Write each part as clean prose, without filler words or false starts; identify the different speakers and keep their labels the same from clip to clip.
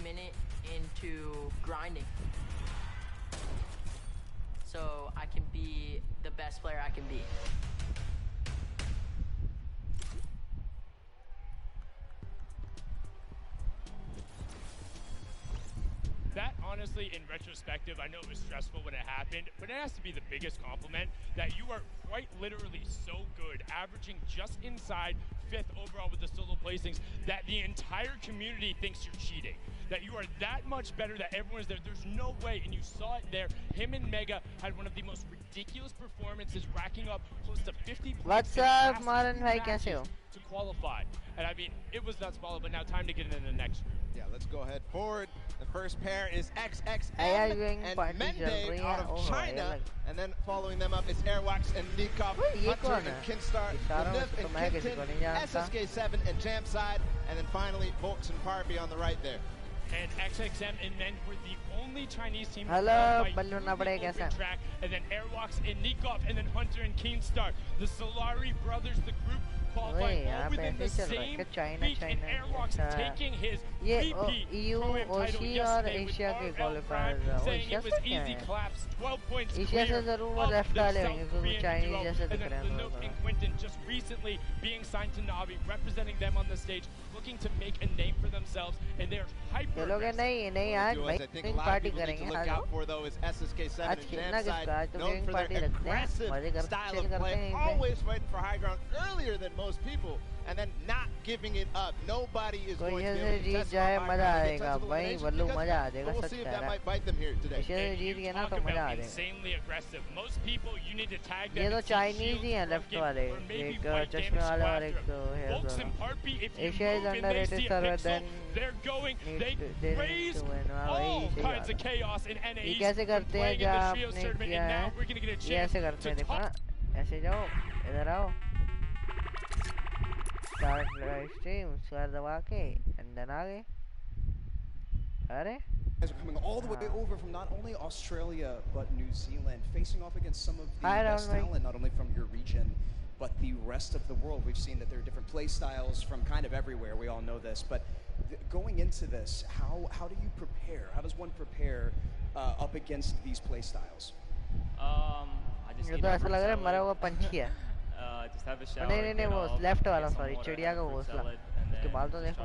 Speaker 1: minute into grinding. So I can be the best player I can be.
Speaker 2: That, honestly, in retrospective, I know it was stressful when it happened, but it has to be the biggest compliment that you are quite literally so good, averaging just inside 5th overall with the solo placings, that the entire community thinks you're cheating. That you are that much better, that everyone's there. There's no way, and you saw it there. Him and Mega had one of the most ridiculous performances, racking up close to 50 points.
Speaker 3: What's up, Maran bhai, kaise ho?
Speaker 2: To qualify. And I mean, it was nuts follow, but now time to get into the next group.
Speaker 4: Yeah, let's go ahead forward. The first pair is XXM and Mende out of China. And then following them up is Airwax and Nikov, Hunter and Kinstar, Nif and Kinton, SSK7 and Jamside. And then finally, Volks and Parby on the right there.
Speaker 2: And XXM and Men were the only Chinese team
Speaker 3: to
Speaker 2: qualify track. And then Airwalks and Nikov, and then Hunter and Keenstar. The Solari brothers, the group qualifying all within the same beat, and Airwalks taking his repeat pro-am title yesterday with RL Prime, saying it was easy collapse, 12 points clear of the South Korean duo. And then Lenote and Quinton just recently being signed to Navi, representing them on the stage, looking to make a name for themselves, and they're hyper aggressive.
Speaker 4: I think a lot of people need to look out for, though, is SSK7 and Jamside, known for their aggressive style of play, always fighting for high ground earlier than most people, and then not giving it up. Nobody is going to be able to test we'll see if that might bite them here today.
Speaker 2: Talk about insanely aggressive. Most people, you need to tag them.
Speaker 3: ये तो Chinese ही हैं left वाले, एक चश्मे वाला और एक तो है तो. Asia is underrated server, then
Speaker 2: they're going. They raise all kinds of chaos in NA East.
Speaker 3: कैसे करते हैं जब आपने किया है? ये ऐसे करते हैं देखो ना, ऐसे जाओ, इधर आओ. Start live stream, स्क्वायर दबा के, and then आगे. अरे?
Speaker 5: Guys are coming all the way over from not only Australia but New Zealand, facing off against some of the best talent, not only from your region but the rest of the world. We've seen that there are different play styles from kind of everywhere. We all know this, but going into this, how do you prepare? How does one prepare up against these play styles?
Speaker 6: I just
Speaker 3: ये तो ऐसा लग रहा है मरा हुआ पंछी है.
Speaker 6: just have a shower.
Speaker 3: नहीं वो लेफ्ट वाला सॉरी चिड़िया का घोंसला. उसके बाल तो देखो.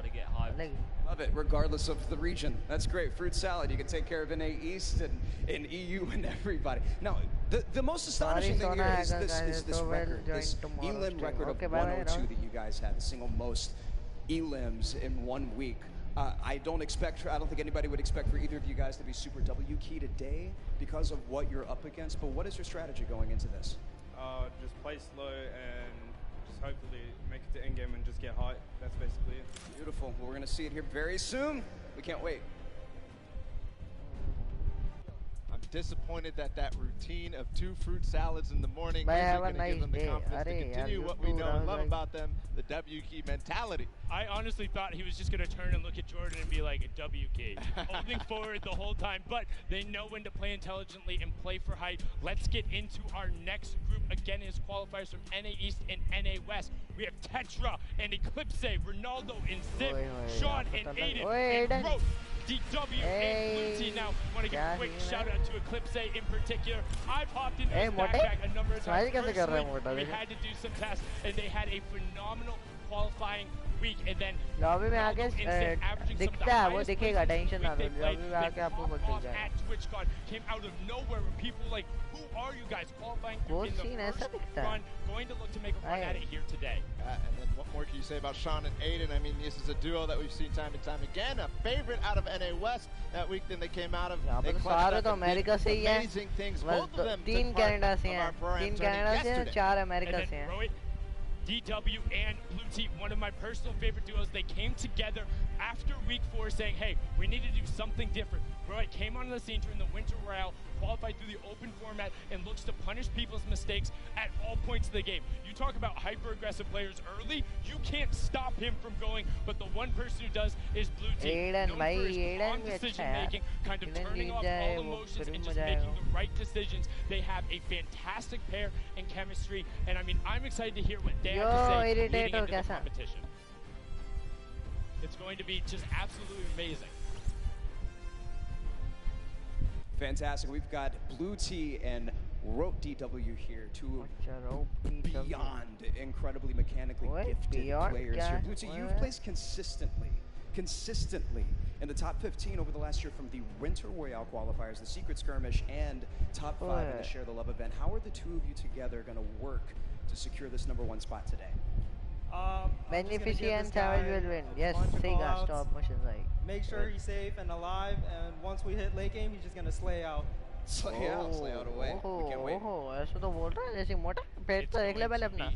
Speaker 5: Love it, regardless of the region. That's great. Fruit salad. You can take care of NA East and EU and everybody. Now, the most astonishing thing here is this record, this elim record of 102 that you guys had, the single most elims in 1 week. I don't think anybody would expect for either of you guys to be super W key today because of what you're up against. But what is your strategy going into this?
Speaker 7: Just play slow and just hopefully make it to end game and just get high. That's basically it.
Speaker 5: Beautiful. Well, we're going to see it here very soon. We can't wait.
Speaker 4: I'm disappointed that routine of 2 fruit salads in the morning isn't going to give them the confidence to continue what we know and love about them, the W key mentality.
Speaker 2: I honestly thought he was just going to turn and look at Jordan and be like, a W key, holding forward the whole time, but they know when to play intelligently and play for height. Let's get into our next group. Again, his qualifiers from NA East and NA West. We have Tetra and Eclipse, Ronaldo and Zip, Sean and Aiden, and Rote, DW and Lucy. Now, want to give a quick shout out to Eclipse in particular. I've hopped into his backpack a number of times. Personally, we had to do some tests, and they had a phenomenal qualifying week, and then
Speaker 3: lobby में आके दिखता है वो दिखेगा tension ना लो lobby में आके आपको पता चल जाएगा.
Speaker 2: At TwitchCon came out of nowhere when people were like, who are you guys qualifying in the first run, going to look to make a run at it here today.
Speaker 4: And then what more can you say about Sean and Aiden? I mean, this is a duo that we've seen time and time again, a favorite out of NA West that week. Then they came out of
Speaker 3: amazing
Speaker 4: things. Both of them
Speaker 3: तीन Canada से हैं, 4 America से हैं.
Speaker 2: DW and Blue Team, one of my personal favorite duos. They came together after week 4 saying, hey, we need to do something different. Roy came onto the scene during the Winter Royale, qualified through the open format, and looks to punish people's mistakes at all points of the game. You talk about hyper-aggressive players early, you can't stop him from going, but the one person who does is Blue Team. Known for his calm decision-making, kind of turning off all emotions and just making the right decisions. They have a fantastic pair in chemistry, and I mean, I'm excited to hear what they have to say leading into the competition. It's going to be just absolutely amazing.
Speaker 5: Fantastic. We've got Blue T and Rote DW here, two beyond incredibly mechanically gifted players here. Blue T, you've placed consistently in the top 15 over the last year from the Winter Royale qualifiers, the Secret Skirmish, and top 5 in the Share the Love event. How are the two of you together going to work to secure this #1 spot today?
Speaker 3: Beneficent Savage will win. Yes, Sega, stop motion right.
Speaker 8: Make sure he's safe and alive, and once we hit late game, he's just gonna slay out.
Speaker 4: Slay out away. We can't wait.
Speaker 3: ऐसा तो बोल रहा है जैसे मोटा पेट तो एक level अपना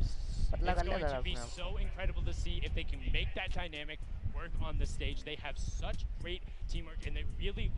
Speaker 3: पतला कर ले
Speaker 2: जरा अपना. It's going to be so incredible to see if they can make that dynamic work on the stage. They have such great teamwork, and they really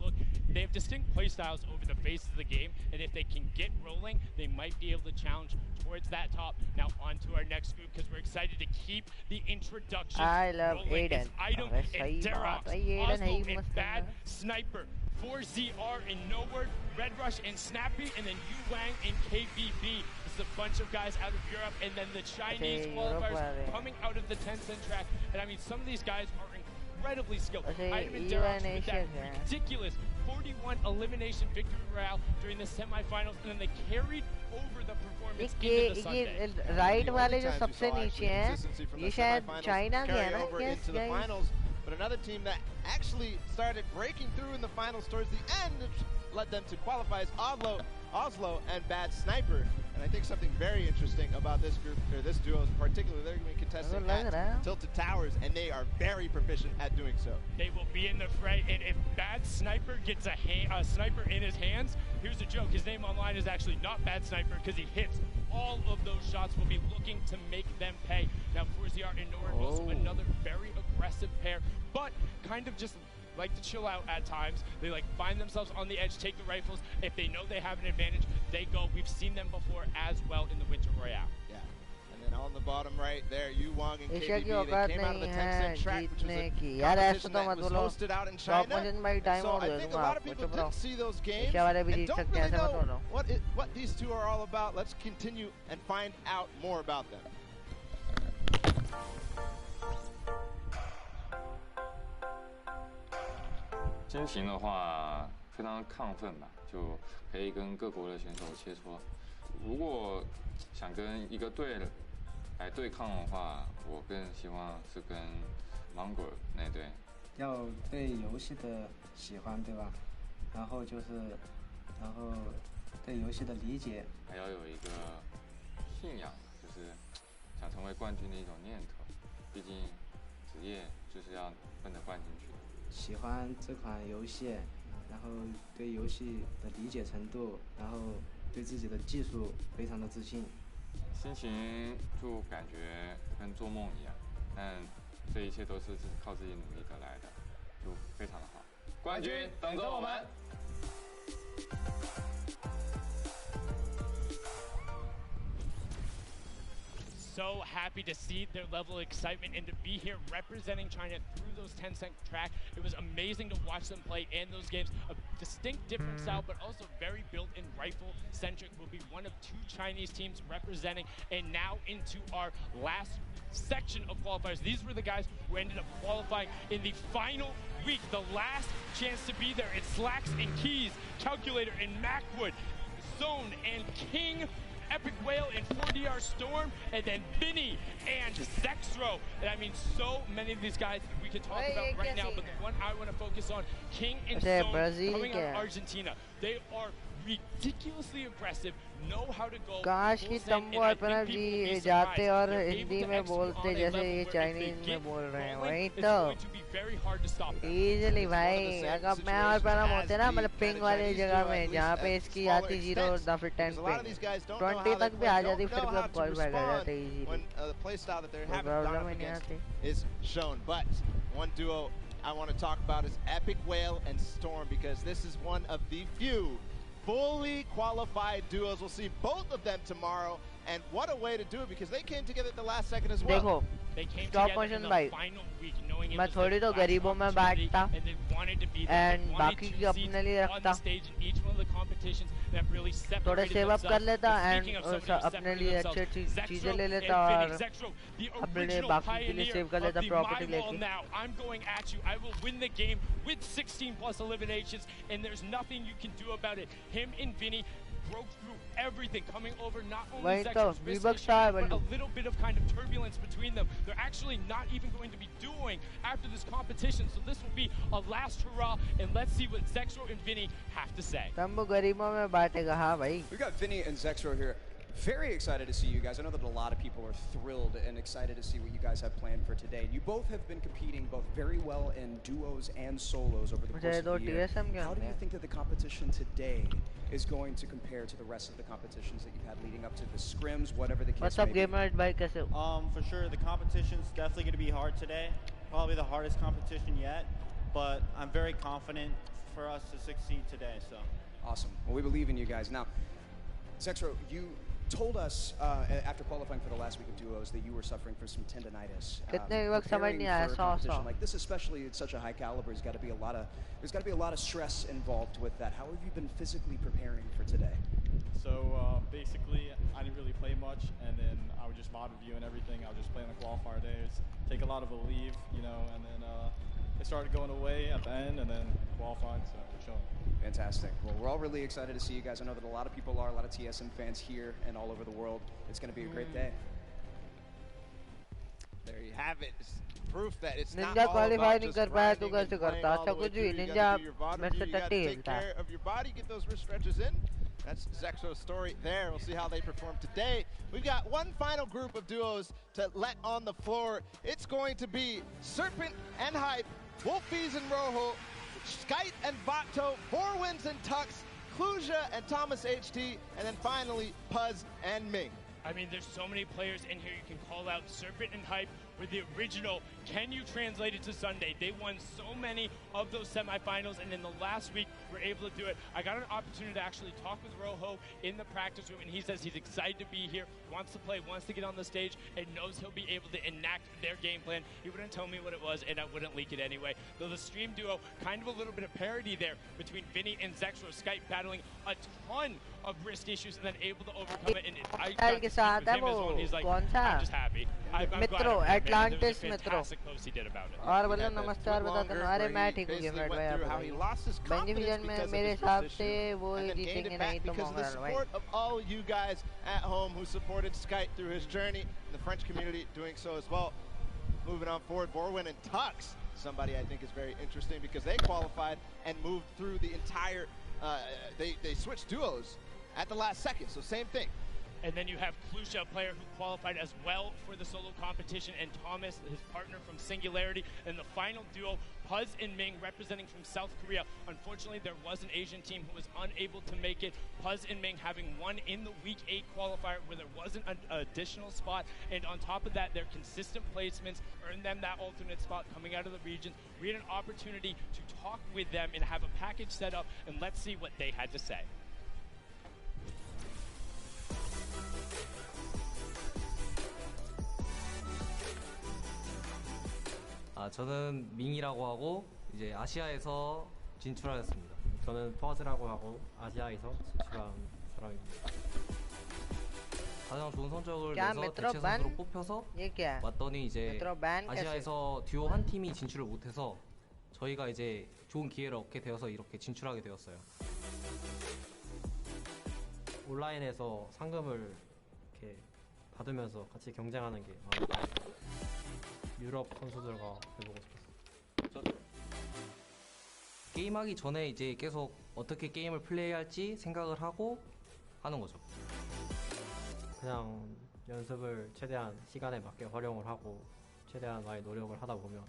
Speaker 2: they have distinct play styles over the face of the game, and if they can get rolling, they might be able to challenge towards that top. Now on to our next group, because we're excited to keep the introduction.
Speaker 3: I love Aiden.
Speaker 2: Item and Derox, Oslo and Bad Sniper, 4ZR and Noword, Red Rush and Snappy, and then Yu Wang and KBB. This is a bunch of guys out of Europe, and then the Chinese qualifiers coming out of the Tencent track. And I mean, some of these guys are incredibly skilled. Item and Derox with that ridiculous 41 elimination victory royale during the semifinals, and then they carried over the performance into the Sunday.
Speaker 3: Right वाले जो सबसे नीचे हैं, ये शायद China के हैं ना? Yes,
Speaker 4: but another team that actually started breaking through in the finals towards the end led them to qualify as Oslo and Bad Sniper. And I think something very interesting about this group, or this duo in particular, they're going to be contesting at Tilted Towers, and they are very proficient at doing so.
Speaker 2: They will be in the fray, and if Bad Sniper gets a sniper in his hands, here's a joke. His name online is actually not Bad Sniper because he hits all of those shots. Will be looking to make them pay. Now, 4ZR and Nord, also another very aggressive pair, but kind of just like to chill out at times. They like find themselves on the edge, take the rifles. If they know they have an advantage, they go. We've seen them before as well in the Winter Royale.
Speaker 4: Yeah. And then on the bottom right there, Yu Wang and KBB, they came out of the Tencent track, which was a competition that was hosted out in China. So I think a lot of people didn't see those games and don't really know what these two are all about. Let's continue and find out more about them.
Speaker 9: 心情的话，非常亢奋吧，就可以跟各国的选手切磋。如果想跟一个队来对抗的话，我更希望是跟芒果那队。
Speaker 10: 要对游戏的喜欢，对吧？然后对游戏的理解，
Speaker 9: 还要有一个信仰，就是想成为冠军的一种念头。毕竟职业就是要奔着冠军去的。
Speaker 10: 喜欢这款游戏，然后对游戏的理解程度，然后对自己的技术非常的自信。
Speaker 9: 心情就感觉跟做梦一样，但这一切都是靠自己努力得来的，就非常的好。冠军等着我们！
Speaker 2: So happy to see their level of excitement and to be here representing China through those Tencent track. It was amazing to watch them play in those games. A distinct different style, but also very built-in rifle-centric. Will be one of 2 Chinese teams representing. And now into our last section of qualifiers. These were the guys who ended up qualifying in the final week. The last chance to be there. It's Slacks and Keys, Calculator and Macwood, Zone and King, Epic Whale and 4DR Storm, and then Vinny and Zexro. And I mean, so many of these guys we could talk about right now, but the one I want to focus on, King and Zone, coming out of Argentina. They are ridiculously aggressive, know how to go.
Speaker 3: काश कि तंबू अपना भी जाते और हिंदी में बोलते जैसे ये चाइनीज में बोल रहे हैं वही तो इजीली भाई अगर मैं और परम होते ना मतलब पिंग वाली जगह में जहाँ पे इसकी आती 0 या फिर 10 पिंग 20 तक भी आ जाती फिर भी अब क्वालिफाई कर जाते इजीली प्रॉब्लम ही नहीं आती
Speaker 4: is shown. But one duo I want to talk about is Epic Whale and Storm, because this is one of the few fully qualified duos. We'll see both of them tomorrow, and what a way to do it, because they came together at the last second as well.
Speaker 3: देखो
Speaker 2: They came
Speaker 3: Stop
Speaker 2: together in
Speaker 3: motion
Speaker 2: the final week knowing it
Speaker 3: मैं
Speaker 2: was
Speaker 3: थोड़ी
Speaker 2: their
Speaker 3: तो
Speaker 2: last
Speaker 3: गरीबों में
Speaker 2: opportunity
Speaker 3: बांटता
Speaker 2: and they wanted to be there.
Speaker 3: and
Speaker 2: They wanted
Speaker 3: बाकी
Speaker 2: 2
Speaker 3: के
Speaker 2: seats
Speaker 3: अपने लिए
Speaker 2: on the
Speaker 3: रखता
Speaker 2: stage in each one of the competitions that really
Speaker 3: थोड़े
Speaker 2: separated
Speaker 3: सेव अप कर
Speaker 2: themselves.
Speaker 3: लेता
Speaker 2: And
Speaker 3: and
Speaker 2: speaking of somebody who
Speaker 3: अपने
Speaker 2: separated
Speaker 3: लिए
Speaker 2: themselves,
Speaker 3: अच्छी चीजें
Speaker 2: Zexro
Speaker 3: ले
Speaker 2: and
Speaker 3: लेता
Speaker 2: Vinny.
Speaker 3: और
Speaker 2: Zexro, the
Speaker 3: अपने
Speaker 2: original
Speaker 3: बाकी के लिए
Speaker 2: pioneer
Speaker 3: सेव कर
Speaker 2: of
Speaker 3: लेता
Speaker 2: the
Speaker 3: प्रॉपर्टी
Speaker 2: My Wall
Speaker 3: लेके
Speaker 2: now. I'm going at you. I will win the game with 16 plus eliminations, and there's nothing you can do about it. Him and Vinny broke through everything, coming over not only Zexro's wrist issue, but a little bit of kind of turbulence between them. They're actually not even going to be dueling after this competition, so this will be a last hurrah, and let's see what Zexro and Vinny have to say.
Speaker 5: We got Vinny and Zexro here. Very excited to see you guys. I know that a lot of people are thrilled and excited to see what you guys have planned for today. You both have been competing both very well in duos and solos over the course of the year. How do you think that the competition today is going to compare to the rest of the competitions that you've had leading up to the scrims, whatever the case may be?
Speaker 11: For sure, the competition's definitely going to be hard today. Probably the hardest competition yet, but I'm very confident for us to succeed today. So
Speaker 5: awesome. Well, we believe in you guys. Now, Zexro, you told us after qualifying for the last week of duos that you were suffering from some tendonitis. Preparing for a competition like this, especially at such a high caliber, there's got to be a lot of stress involved with that. How have you been physically preparing for today?
Speaker 12: So basically, I didn't really play much, and then I would just mod review and everything. I would just play on the qualifier days, take a lot of a leave, you know, and then it started going away at the end, and then qualified. So we're chilling.
Speaker 5: Fantastic. Well, we're all really excited to see you guys. I know that a lot of people are, a lot of TSM fans here and all over the world. It's going to be a great day.
Speaker 4: There you have it. It's proof that it's not
Speaker 3: Ninja
Speaker 4: all
Speaker 3: qualify
Speaker 4: about
Speaker 3: नहीं
Speaker 4: just
Speaker 3: कर पाया तो
Speaker 4: grinding
Speaker 3: कैसे
Speaker 4: and playing
Speaker 3: करता
Speaker 4: all
Speaker 3: अच्छा
Speaker 4: the way
Speaker 3: कुछ
Speaker 4: through.
Speaker 3: भी
Speaker 4: You
Speaker 3: Ninja
Speaker 4: gotta do your VOD
Speaker 3: मेरे
Speaker 4: review,
Speaker 3: से
Speaker 4: you gotta
Speaker 3: टट्टी
Speaker 4: take
Speaker 3: हिलता
Speaker 4: care of your body, get those wrist stretches in. That's Zexro's story there. We'll see how they perform today. We've got one final group of duos to let on the floor. It's going to be Serpent and Hype, Wolfies and Rojo, Skite and Vato, Borwins and Tux, Kluja and Thomas HT, and then finally Puzz and Ming.
Speaker 2: I mean, there's so many players in here you can call out. Serpent and Hype were the original. Can you translate it to Sunday? They won so many of those semifinals, and in the last week, were able to do it. I got an opportunity to actually talk with Rojo in the practice room, and he says he's excited to be here, wants to play, wants to get on the stage, and knows he'll be able to enact their game plan. He wouldn't tell me what it was, and I wouldn't leak it anyway. Though the stream duo, kind of a little bit of parody there between Vinny and Zexro. Skype battling a ton of wrist issues and then able to overcome it. And I got to speak with him as well, and he's like, I'm just happy. I'm
Speaker 3: Metro, Atlantis Metro.
Speaker 2: Post he did about it.
Speaker 3: और बोलो नमस्कार बताता हूँ अरे मैं ठीक हूँ game भाई आप बेंजीविजन में मेरे हिसाब से वो जीतेंगे नहीं तो
Speaker 4: because of the support of all you guys at home who supported Skype through his journey, the French community doing so as well. Moving on forward, Borwin and Tux, somebody I think is very interesting because they qualified and moved through the entire. They switched duos at the last second, so same thing.
Speaker 2: And then you have Kluja, a player who qualified as well for the solo competition, and Thomas, his partner from Singularity. And the final duo, Puzz and Ming, representing from South Korea. Unfortunately, there was an Asian team who was unable to make it. Puzz and Ming having won in the Week 8 qualifier where there wasn't an additional spot. And on top of that, their consistent placements earned them that alternate spot coming out of the regions. We had an opportunity to talk with them and have a package set up, and let's see what they had to say.
Speaker 13: 저는 밍이라고 하고 이제 아시아에서 진출하였습니다. 저는 퍼즈라고 하고 아시아에서 진출한 사람입니다. 가장 좋은 성적을 내서 대체 선수로 뽑혀서 왔더니 이제 아시아에서 듀오 한 팀이 진출을 못해서 저희가 이제 좋은 기회를 얻게 되어서 이렇게 진출하게 되었어요. 온라인에서 상금을 이렇게 받으면서 같이 경쟁하는 게 마음에 들어요. 유럽 선수들과 해보고 싶었어요. 게임하기 전에 이제 계속 어떻게 게임을 플레이할지 생각을 하고 하는 거죠. 그냥 연습을 최대한 시간에 맞게 활용을 하고 최대한 많이 노력을 하다 보면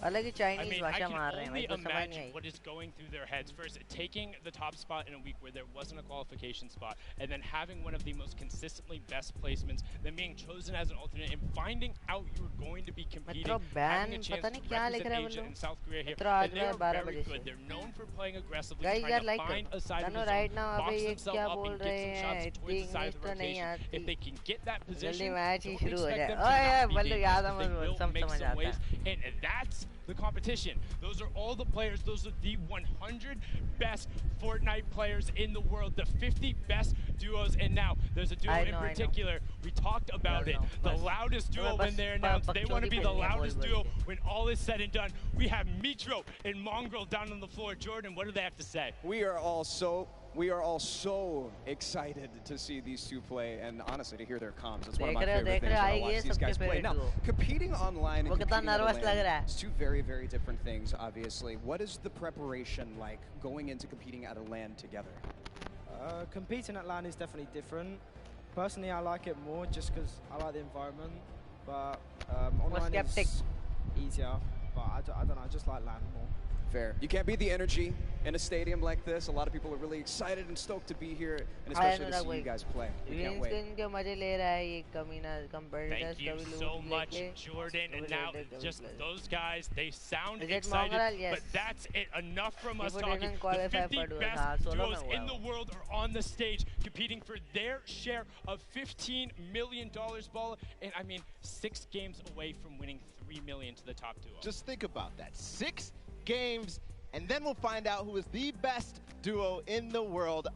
Speaker 3: अलग ही Chinese
Speaker 2: I
Speaker 3: भाषा
Speaker 2: can
Speaker 3: मार रहे हैं
Speaker 2: only
Speaker 3: भाई, कुछ समझ नहीं
Speaker 2: imagine
Speaker 3: I.
Speaker 2: what is going through their heads. First, taking the top spot in a week where there wasn't a qualification spot, and then having one of the most consistently best placements, then being chosen as an alternate, and finding out you were going to be competing, having a chance to represent Asia and South Korea here. And they are very good. They're known for playing aggressively, trying to find a side of the zone, box themselves up, and get some shots towards the side of the rotation. If they can get that position, don't expect them to not be dangerous, because they will make some waves. And that's the competition. Those are all the players. Those are the 100 best Fortnite players in the world, the 50 best duos. And now there's a duo in particular. We talked about it. The loudest duo when they're announced. They want to be the loudest duo when all is said and done. We have Mitro and Mongrel down on the floor. Jordan, what do they have to say?
Speaker 5: We are all so excited to see these two play, and honestly to hear their comms. That's one of my favorite things when I watch these guys play. Now, competing online and competing on LAN, it's two very, very different things, obviously. What is the preparation like going into competing at a LAN together?
Speaker 10: Competing at LAN is definitely different. Personally, I like it more just because I like the environment, but online is easier, but I don't know, I just like LAN more.
Speaker 5: Fair. You can't beat the energy in a stadium like this. A lot of people are really excited and stoked to be here, and especially to see you guys play. We can't wait.
Speaker 2: Thank you so much, Jordan. And now, just those guys, they sound excited, but that's it. Enough from us talking. The 50 best duos in the world are on the stage, competing for their share of $15 million, Bala. And I mean, 6 games away from winning $3 million to the top duo.
Speaker 4: Just think about that. 6 games, and then we'll find out who is the best duo in the world.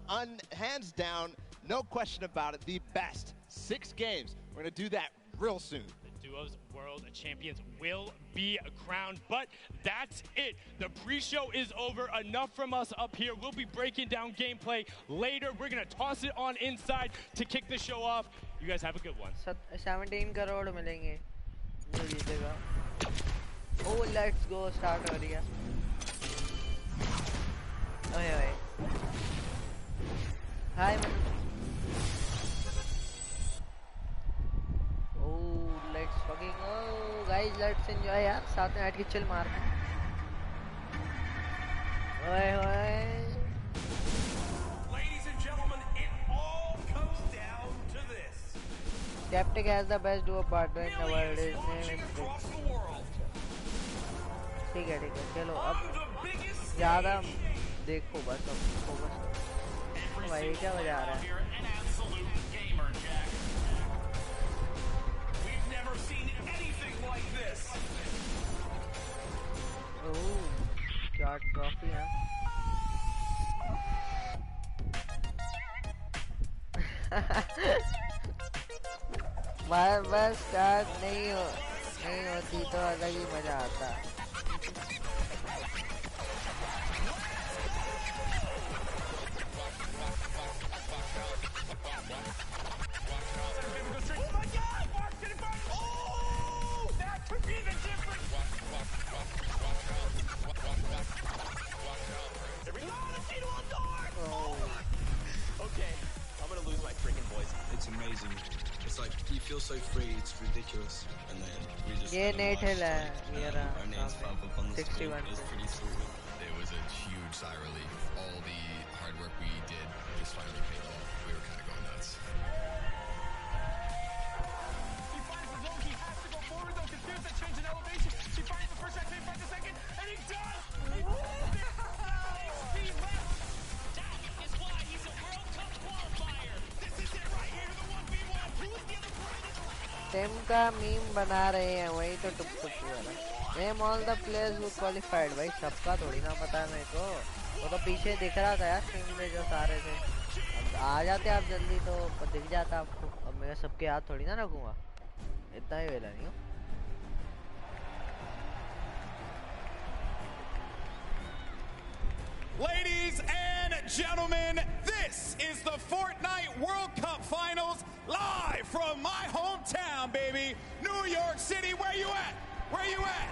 Speaker 4: Hands down, no question about it, the best. 6 games. We're going to do that real soon.
Speaker 2: The duos world champions will be crowned, but that's it. The pre-show is over. Enough from us up here. We'll be breaking down gameplay later. We're going to toss it on inside to kick the show off. You guys have a good one.
Speaker 3: 17 crore मिलेंगे जो जीतेगा. Oh, let's go. Start हो रही है. ओए. Hi man. Oh, let's fucking go, guys. Let's enjoy यार. साथ में बैठ के chill मारना. ओए.
Speaker 14: Ladies and gentlemen, it all comes down to this.
Speaker 3: Skeptic has the best duo partner in the world. His name is ठीक है चलो अब ज़्यादा देखो बस अब फोकस करो. भाई क्या बजा रहा है? ओह क्या ट्रॉफी है. बस स्टार्ट नहीं होती तो अलग ही मजा आता.
Speaker 14: Okay, I'm gonna lose my freaking voice.
Speaker 15: It's amazing. It's like you feel so free. It's ridiculous. And then we just
Speaker 3: ये नेट है
Speaker 15: our names pop up on the screen.
Speaker 3: 61.
Speaker 15: It's pretty surreal.
Speaker 16: It was a huge sigh of relief. All the hard work we did just finally paid off. We were kind of going nuts.
Speaker 14: He finds the zone. He has to go forward though, because there's that change in elevation. He finds the first shot, he finds the second, and he does! Speed left. That is why he's a World Cup qualifier. This is it right here, the 1v1. Who is the other brightest?
Speaker 3: टेम का meme बना रहे हैं वही तो टुक टुक वाला. Name all the players who qualified. भाई सबका थोड़ी ना पता है मेरे को. वो तो पीछे दिख रहा था यार स्क्रीन में जो सारे थे. अब आ जाते आप जल्दी तो दिख जाता आपको. अब मैं सबके हाथ थोड़ी ना रखूंगा. इतना ही वेला नहीं हूँ.
Speaker 14: Ladies and gentlemen, this is the Fortnite World Cup Finals live from my hometown, baby. New York City, where you at? Where you at?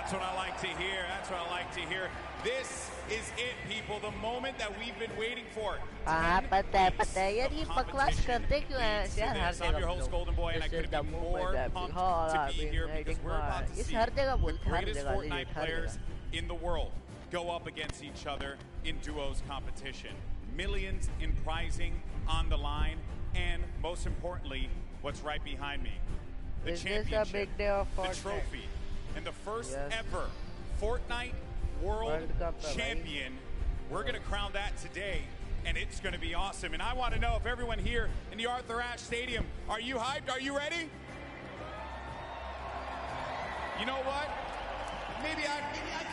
Speaker 17: That's what I like to hear. That's what I like to hear. This is it, people. The moment that we've been waiting for.
Speaker 3: पता है यार ये बकवास करते क्यों हैं यार हर
Speaker 17: I'm your host, Golden Boy, and I couldn't be more pumped to be here because we're about to see the greatest Fortnite players in the world go up against each other in duos competition. Millions in prizing on the line, and most importantly, what's right behind me. The championship, the trophy, and the first ever Fortnite World Champion. We're going to crown that today, and it's going to be awesome. And I want to know if everyone here in the Arthur Ashe Stadium, are you hyped? Are you ready? You know what? Maybe I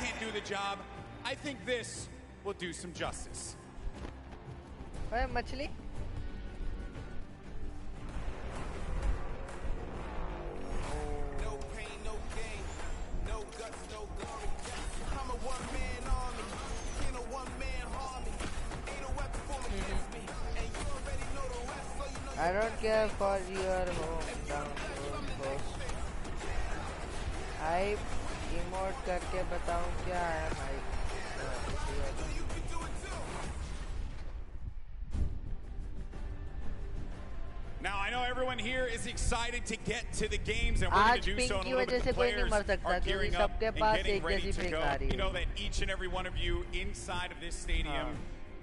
Speaker 17: can't do the job. I think this will do some justice.
Speaker 3: मछली
Speaker 14: No pain, no gain, no guts, no glory. I'm a one-man army, ain't a one-man harmony. Ain't a weapon formed against me, and you already know the rest, so you know.
Speaker 3: I don't care for your hometown post. I emote करके बताऊं क्या है भाई.
Speaker 17: Now, I know everyone here is excited to get to the games, and we're going to do so in a little bit. The players are gearing up and getting ready to go. You know that each and every one of you inside of this stadium,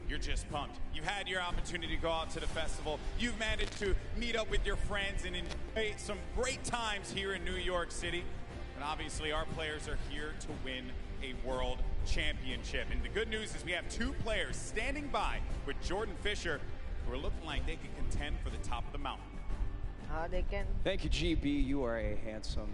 Speaker 17: you're just pumped. You've had your opportunity to go out to the festival. You've managed to meet up with your friends and enjoy some great times here in New York City. And obviously, our players are here to win a world championship. And the good news is we have two players standing by with Jordan Fisher, who are looking like they can contend for the top of the mountain.
Speaker 3: They can.
Speaker 5: Thank you, GB. You are a handsome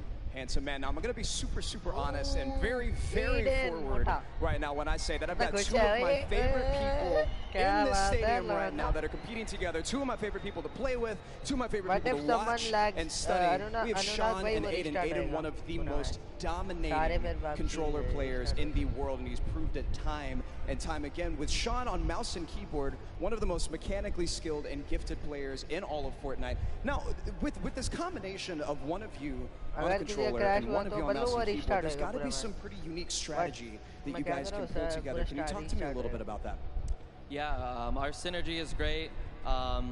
Speaker 5: man. Now, I'm going to be super honest and very forward right now when I say that I've got two of my favorite people in this stadium right now that are competing together. Two of my favorite people to play with, two of my favorite people to watch and study. We have Sean and Aiden. Aiden, one of the most dominating controller players in the world, and he's proved it time and time again. With Sean on mouse and keyboard, one of the most mechanically skilled and gifted players in all of Fortnite. Now, with this combination of one of you on the controller and one of you on mouse and keyboard, there's got to be some pretty unique strategy that you guys can pull together. Can you talk to me a little bit about that?
Speaker 18: Yeah, our synergy is great.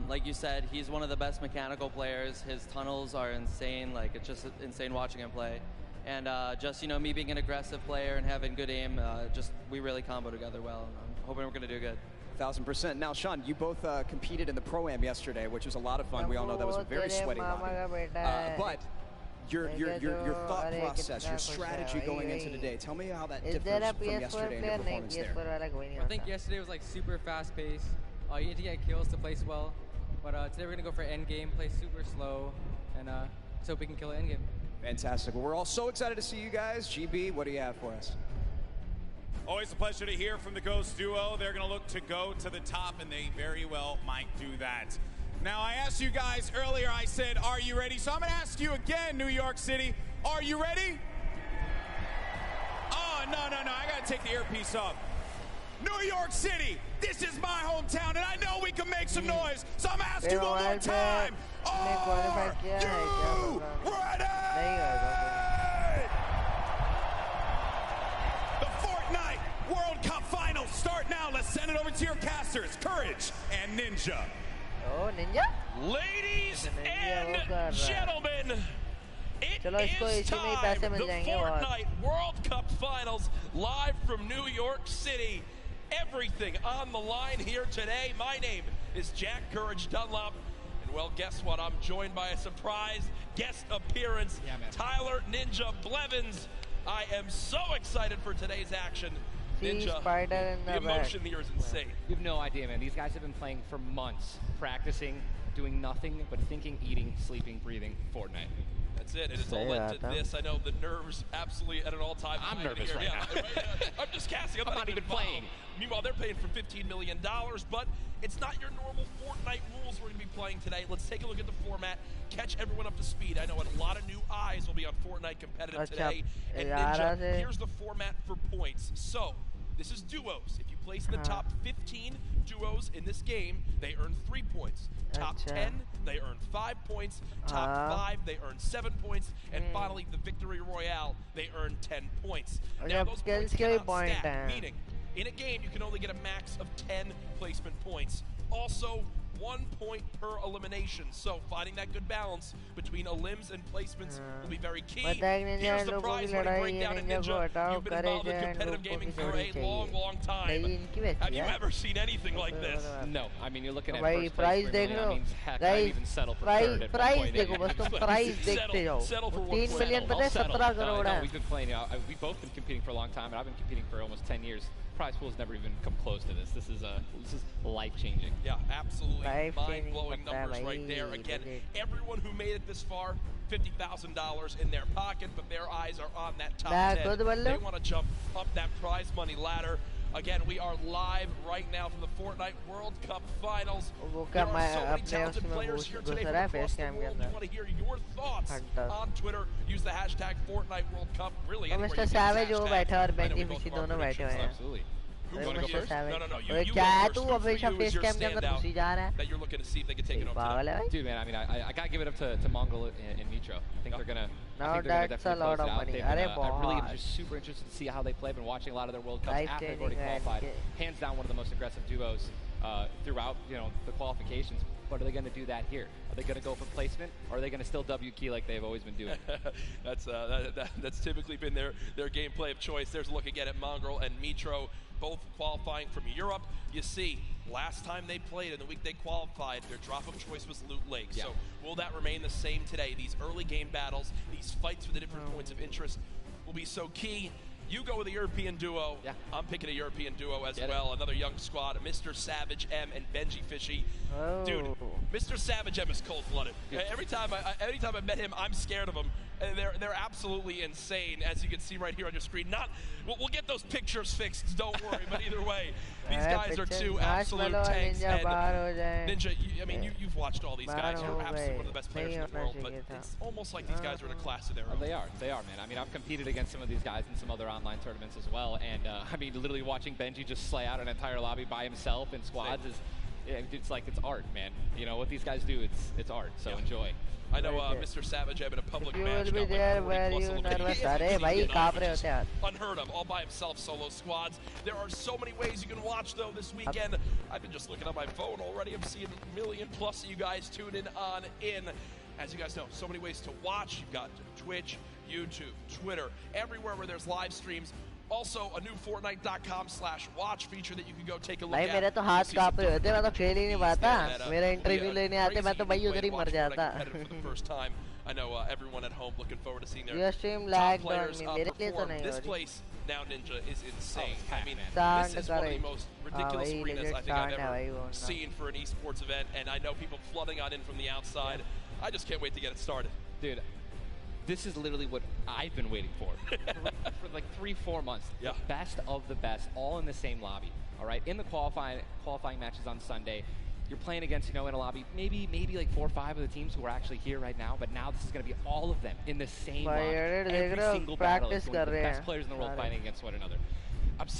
Speaker 18: Like you said, he's one of the best mechanical players. His tunnels are insane. Like, it's just insane watching him play. And just, you know, me being an aggressive player and having good aim, we really combo together well. And I'm hoping we're going to do good.
Speaker 5: 1000%. Now, Sean, you both competed in the Pro-Am yesterday, which was a lot of fun. We all know that was a very sweaty lobby. But your thought process, your strategy going into today, tell me how that differs from yesterday and your performance there.
Speaker 19: I think yesterday was like super fast paced. You had to get kills to place well. But today we're going to go for end game, play super slow, and just hope we can kill it end game.
Speaker 5: Fantastic. Well, we're all so excited to see you guys. GB, what do you have for us?
Speaker 17: Always a pleasure to hear from the Ghost duo. They're going to look to go to the top, and they very well might do that. Now, I asked you guys earlier, I said, are you ready? So I'm going to ask you again, New York City, are you ready? Oh, no, I got to take the earpiece off. New York City, this is my hometown, and I know we can make some noise, so I'm asking you one more time. Are you ready? The Fortnite World Cup Finals start now. Let's send it over to your casters, Courage and Ninja.
Speaker 3: Oh, Ninja?
Speaker 14: Ladies and gentlemen, it is time. The Fortnite World Cup Finals live from New York City. Everything on the line here today. My name is Jack Courage Dunlop. And well, guess what? I'm joined by a surprise guest appearance, Tyler Ninja Blevins. I am so excited for today's action. Ninja, the emotion here is insane.
Speaker 20: You have no idea, man. These guys have been playing for months, practicing, doing nothing but thinking, eating, sleeping, breathing Fortnite.
Speaker 14: That's it, and it's all led to this. I know the nerves absolutely at an all-time high.
Speaker 20: I'm nervous right now.
Speaker 14: I'm just casting. I'm not even playing. Meanwhile, they're paying for $15 million, but it's not your normal Fortnite rules we're going to be playing today. Let's take a look at the format, catch everyone up to speed. I know a lot of new eyes will be on Fortnite competitive today. And Ninja, here's the format for points. So, This is duos. If you place in the top 15 duos in this game, they earn 3 points. Top 10, they earn 5 points. Top 5, they earn 7 points. And finally, the Victory Royale, they earn 10 points. Now, those points cannot stack, meaning in a game, you can only get a max of 10 placement points. Also, 1 point per elimination. So finding that good balance between elims and placements will be very key. Here's the prize money breakdown in Ninja. You've been involved in competitive gaming for a long, long time. Have you ever seen anything like this?
Speaker 20: No. I mean, you're looking at
Speaker 3: भाई
Speaker 20: first place
Speaker 3: price देख
Speaker 20: Premier
Speaker 3: low
Speaker 20: League. I mean, heck, I'd even settle for third at one
Speaker 3: price
Speaker 20: point.
Speaker 3: देखो बस तुम price देखते जाओ 3 million पता है 17 करोड़ है
Speaker 20: we've been playing, we've both been competing for a long time, and I've been competing for almost 10 years. Prize pool's never even come close to this. This is life-changing.
Speaker 14: Yeah, absolutely mind-blowing numbers right there. Again, everyone who made it this far, $50,000 in their pocket, but their eyes are on that top 10. They want to jump up that prize money ladder. Again, we are live right now from the Fortnite World Cup Finals. There are so many talented players here today from across the world. We want to hear your thoughts on Twitter. Use the hashtag Fortnite World Cup. Really, anywhere
Speaker 3: Mr. Savage वो बैठा और Benji fishy दोनों बैठे हुए हैं
Speaker 20: Absolutely.
Speaker 3: Mr. Savage क्या तू हमेशा फेस कैम के अंदर घुसी जा रहा है
Speaker 14: that you're looking to see if they can take it over.
Speaker 3: पागल है भाई
Speaker 20: Dude, man, I mean, I gotta give it up to Mongol and Nitro. I think they're gonna.
Speaker 3: Now that's a lot of money.
Speaker 20: I'm really just super interested to see how they play. I've been watching a lot of their World Cups after they've already qualified. Hands down, one of the most aggressive duos throughout, the qualifications. But are they going to do that here? Are they going to go for placement, or are they going to still W key like they've always been doing?
Speaker 14: That's typically been their gameplay of choice. There's a look again at Mongrel and Mitro, both qualifying from Europe. You see, last time they played, in the week they qualified, their drop of choice was Loot Lake. Yeah. So will that remain the same today? These early game battles, these fights for the different points of interest will be so key. You go with a European duo. Yeah. I'm picking a European duo as well. Another young squad, Mr. Savage M and Benji Fishy.
Speaker 3: Oh.
Speaker 14: Dude, Mr. Savage M is cold-blooded. Every time I met him, I'm scared of him. And they're absolutely insane, as you can see right here on your screen. We'll get those pictures fixed, don't worry. But either way, these guys are two absolute tanks. And Ninja, you've watched all these guys. You're absolutely one of the best players in the world. But it's almost like these guys are in a class of their own.
Speaker 20: They are, man. I mean, I've competed against some of these guys in some other online tournaments as well. And I mean, literally watching Benji just slay out an entire lobby by himself in squads it's like it's art, man. What these guys do, it's art. So enjoy.
Speaker 14: I know Mr. Savage having a public match.
Speaker 3: You will be there where you nervous are, bhai, kaap rahe hote yaar.
Speaker 14: Unheard of, all by himself, solo squads. There are so many ways you can watch, though, this weekend. I've been just looking at my phone already. I'm seeing a million plus of you guys tune in. As you guys know, so many ways to watch. You've got Twitch, YouTube, Twitter, everywhere where there's live streams. Also, a new Fortnite.com/watch feature that you can go take a look
Speaker 3: भाई
Speaker 14: at.
Speaker 3: मेरे तो हाथ कांप रहे होते मैं तो खेल ही नहीं पाता मेरा इंटरव्यू लेने आते मैं तो भाई उधर ही मर जाता
Speaker 14: For the first time, I know everyone at home looking forward to seeing their
Speaker 3: your stream
Speaker 14: top
Speaker 3: lagged
Speaker 14: players
Speaker 3: on me मेरे लिए तो नहीं
Speaker 14: This
Speaker 3: हो रही
Speaker 14: place now, Ninja, is insane. I mean,
Speaker 3: Stand
Speaker 14: this is one of the most ridiculous
Speaker 3: वही
Speaker 14: arenas I think
Speaker 3: stand
Speaker 14: I've
Speaker 3: है भाई
Speaker 14: ever
Speaker 3: वो ना
Speaker 14: seen for an esports event, and I know people flooding on in from the outside. I just can't wait to get it started.
Speaker 20: Dude, this is literally what I've been waiting for like 3-4 months.
Speaker 14: Yeah.
Speaker 20: The best of the best, all in the same lobby. All right, in the qualifying matches on Sunday, you're playing against, in a lobby, maybe like 4 or 5 of the teams who are actually here right now. But now this is going to be all of them in the same lobby. Every single battle is going to be the best players in the world fighting against one another.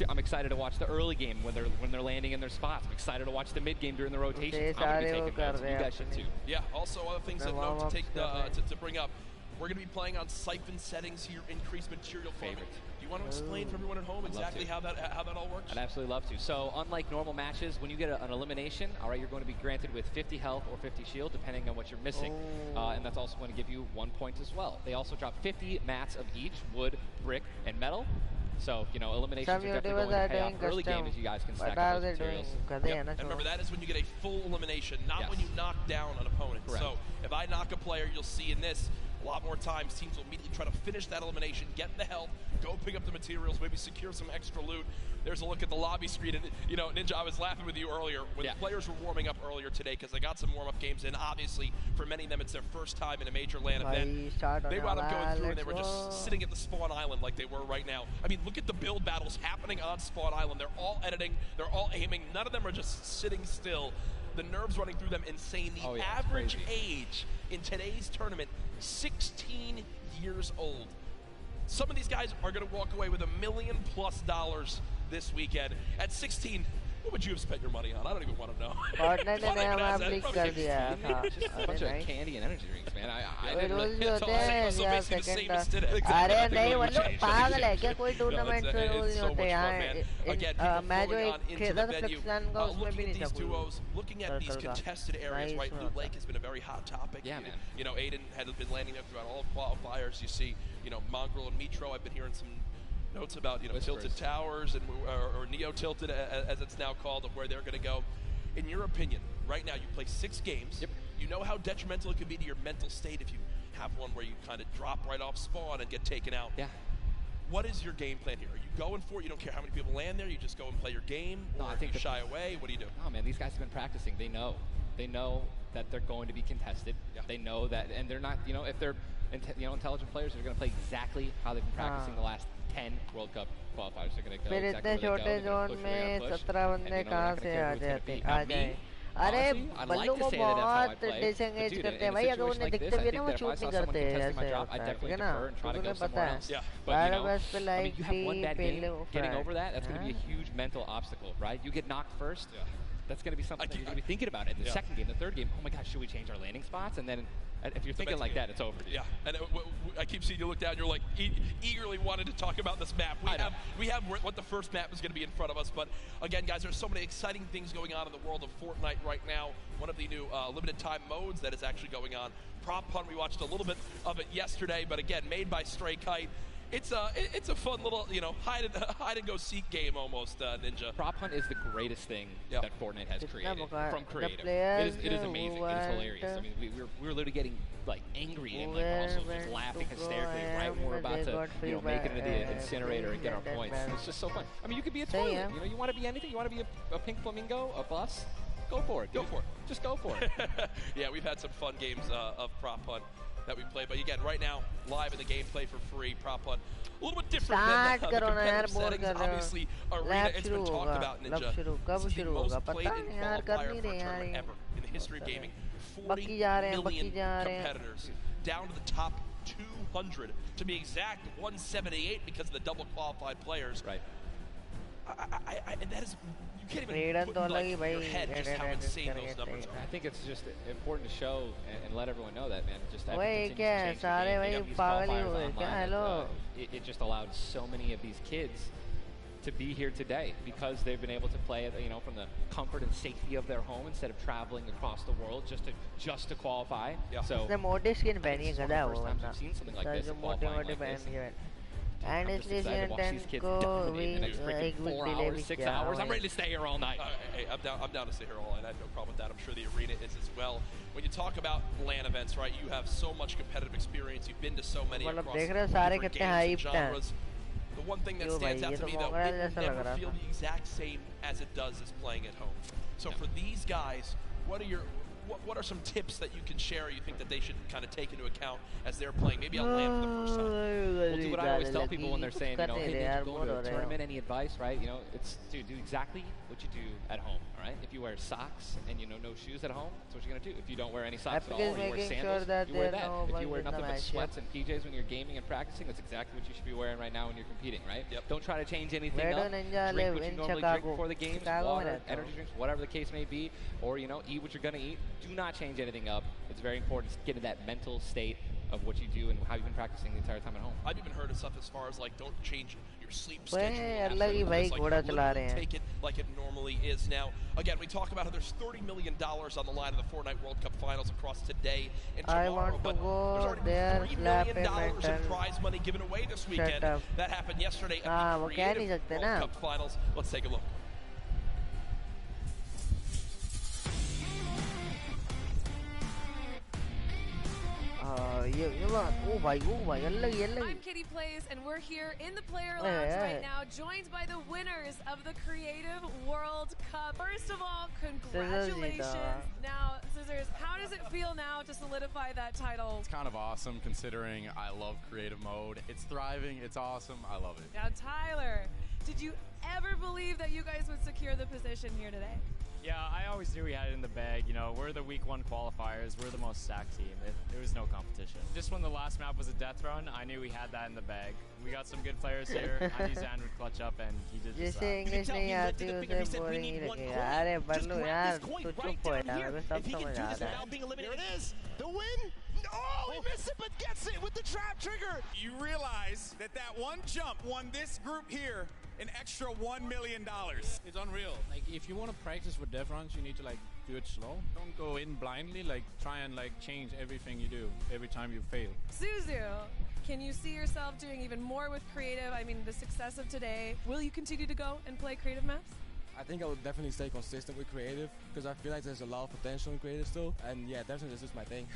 Speaker 20: I'm excited to watch the early game when they're landing in their spots. I'm excited to watch the mid game during the rotations. I'm going to be taking notes. You guys should too.
Speaker 14: Yeah. Also, other things that note to bring up. We're going to be playing on siphon settings here, increased material favorite. Do you want to explain for everyone at home exactly how that all works?
Speaker 20: I'd absolutely love to. So unlike normal matches, when you get an elimination, all right, you're going to be granted with 50 health or 50 shield, depending on what you're missing. And that's also going to give you 1 point as well. They also drop 50 mats of each, wood, brick, and metal. So, eliminations are definitely going to pay off early game as you guys can stack up those materials.
Speaker 14: And remember, that is when you get a full elimination, not when you knock down an opponent.
Speaker 20: Correct.
Speaker 14: So if I knock a player, you'll see in this, a lot more times teams will immediately try to finish that elimination, get the health, go pick up the materials, maybe secure some extra loot. There's a look at the lobby screen, and Ninja, I was laughing with you earlier when the players were warming up earlier today because they got some warm-up games in. Obviously, for many of them, it's their first time in a major LAN event. They wound up going through and they were just sitting at the spawn island like they were right now. I mean, look at the build battles happening on spawn island. They're all editing, they're all aiming. None of them are just sitting still. The nerves running through them insane. The average age in today's tournament, 16 years old. Some of these guys are going to walk away with $1 million+ this weekend. At 16, what would you have spent your money on? I don't even want to know.
Speaker 3: Fortnite ने नया map leak कर दिया था.
Speaker 20: Just a bunch of candy and energy drinks, man. I didn't
Speaker 3: rose
Speaker 20: really
Speaker 3: भी होते हैं या second. अरे नहीं वो लोग पागल है क्या कोई टूर्नामेंट से रूल नहीं होते यहाँ. मैं जो एक खेला था फ्लिक्सलैंड का उसमें भी नहीं था कोई.
Speaker 14: Looking at these contested areas, right? Loot Lake has been a very hot topic.
Speaker 20: Yeah, man.
Speaker 14: You know, Aiden had been landing there throughout all qualifiers. You see, you know, Mongrel and Mitro. I've been hearing some notes about, you know, Tilted Towers and or Neo Tilted as it's now called, of where they're going to go. In your opinion, right now you play 6 games.
Speaker 20: Yep.
Speaker 14: You know how detrimental it can be to your mental state if you have one where you kind of drop right off spawn and get taken out.
Speaker 20: Yeah.
Speaker 14: What is your game plan here? Are you going for it? You don't care how many people land there? You just go and play your game? Or
Speaker 20: No, I think
Speaker 14: you shy away? What do you do?
Speaker 20: Oh, man, these guys have been practicing. They know. They know that they're going to be contested.
Speaker 14: Yeah.
Speaker 20: They know that, and they're not, you know, if they're intelligent players, they're going to play exactly how they've been practicing the last 10 World Cup qualifiers. They're going to go
Speaker 3: फिर
Speaker 20: exactly
Speaker 3: इतने छोटे zone में 17 बंदे कहाँ से आ जाए? अरे बल्लू को बहुत डिसएंगेज करते हैं भाई. अगर उन्हें दिखते भी ना वो शूट नहीं करते ऐसे होता है, ठीक है ना? तुम्हें पता है. बारह बस पे like
Speaker 20: getting over that, that's going to be a huge mental obstacle, right? You get knocked first. That's going to be something that you're going to be thinking about in the second game, the third game. Oh my gosh, should we change our landing spots? And then if you're thinking like that, it's over.
Speaker 14: Yeah, and I keep seeing you look down. You're like eagerly wanted to talk about this map. We have what the first map is going to be in front of us. But again, guys, there's so many exciting things going on in the world of Fortnite right now. One of the new limited time modes that is actually going on. Prop Hunt, we watched a little bit of it yesterday, but again, made by Stray Kite. It's a fun little, you know, hide and go seek game almost, Ninja.
Speaker 20: Prop Hunt is the greatest thing that Fortnite has created from creative. It is amazing. It is hilarious. I mean, we were literally getting like angry and like also just laughing hysterically right when we're about to, you know, make it into the incinerator and get our points. It's just so fun. I mean, you could be a toilet. You know, you want to be anything. You want to be a pink flamingo, a bus. Go for it. Dude.
Speaker 14: Go for it.
Speaker 20: Just go for it.
Speaker 14: Yeah, we've had some fun games of Prop Hunt that we play. But again, right now, live in the gameplay for free, Prop Hunt. A little bit different than the competitive settings. Obviously, Arena, it's been talked about, Ninja. It's the most played in qualifier for a tournament ever in the history of gaming. 40 million competitors, down to the top 200. To be exact, 178 because of the double qualified players.
Speaker 20: Right.
Speaker 14: And that is... You can't even put in your head just how insane those numbers are.
Speaker 20: I think it's just important to show and let everyone know that, man. Just that it just allowed so many of these kids to be here today because they've been able to play it, you know, from the comfort and safety of their home instead of traveling across the world just to qualify.
Speaker 14: Yeah.
Speaker 20: So
Speaker 3: it's मोटे skin पहनी है गधा वो
Speaker 20: बंदा. I've seen something like this.
Speaker 3: मोटे पहन के. And it's this intense go
Speaker 20: we 4 hours, 6 hours. I'm ready to stay here all night.
Speaker 14: Hey, I'm down to stay here all night. I have no problem with that. I'm sure the arena is as well. When you talk about LAN events, right, you have so much competitive experience. You've been to so many across different games and genres. The one thing that stands out to me, though, it will never feel the exact same as it does as playing at home. So for these guys, what are some tips that you can share you think that they should kind of take into account as they're playing maybe on LAN for the first time?
Speaker 20: Well, do what I always tell people when they're saying, you know, hey, Ninja, going to a tournament, any advice, right? You know, it's, dude, do exactly what you do at home, all right? If you wear socks and, you know, no shoes at home, that's what you're going to do. If you don't wear any socks at all, or you wear sandals, you wear that. If you wear nothing but sweats and PJs when you're gaming and practicing, that's exactly what you should be wearing right now when you're competing, right?
Speaker 14: Yep.
Speaker 20: Don't try to change anything up. Drink what you normally drink before the games, water, energy drinks, whatever the case may be, or, you know, eat what you're going to eat. Do not change anything up. It's very important to get in that mental state of what you do and how you've been practicing the entire time at home.
Speaker 14: I've even heard of stuff as far as like don't change your sleep
Speaker 3: schedule.
Speaker 14: Take it like it normally is. Now, again, we talk about how there's $30 million on the line of the Fortnite World Cup Finals across today and tomorrow, but there's already $3 million in prize money given away this weekend. That happened yesterday at the Creative World Cup Finals. Let's take a look.
Speaker 21: I'm Kitty Plays, and we're here in the player lounge right now, joined by the winners of the Creative World Cup. First of all, congratulations. Now, Scissors, how does it feel now to solidify that title?
Speaker 22: It's kind of awesome considering I love creative mode. It's thriving, it's awesome, I love it.
Speaker 21: Now, Tyler, did you ever believe that you guys would secure the position here today?
Speaker 1: Yeah, I always knew we had it in the bag. You know, we're the week 1 qualifiers. We're the most stacked team. There was no competition. Just when the last map was a death run, I knew we had that in the bag. We got some good players here. I knew Zan would clutch up, and he did just that.
Speaker 3: English नहीं आती उसे boring ही लगेगा. अरे बल्लू यार, तू चुप हो यार. मैं सब समझ आ रहा है.
Speaker 4: Here it is. The win. Oh, he missed it, but gets it with the trap trigger.
Speaker 17: You realize that one jump won this group here an extra $1 million.
Speaker 6: It's unreal. Like, if you want to practice with death runs, you need to like do it slow. Don't go in blindly. Like, try and like change everything you do every time you fail.
Speaker 21: Suzu, can you see yourself doing even more with creative? I mean, the success of today. Will you continue to go and play creative maps?
Speaker 23: I think I would definitely stay consistent with creative because I feel like there's a lot of potential in creative still. And yeah, definitely this is my thing.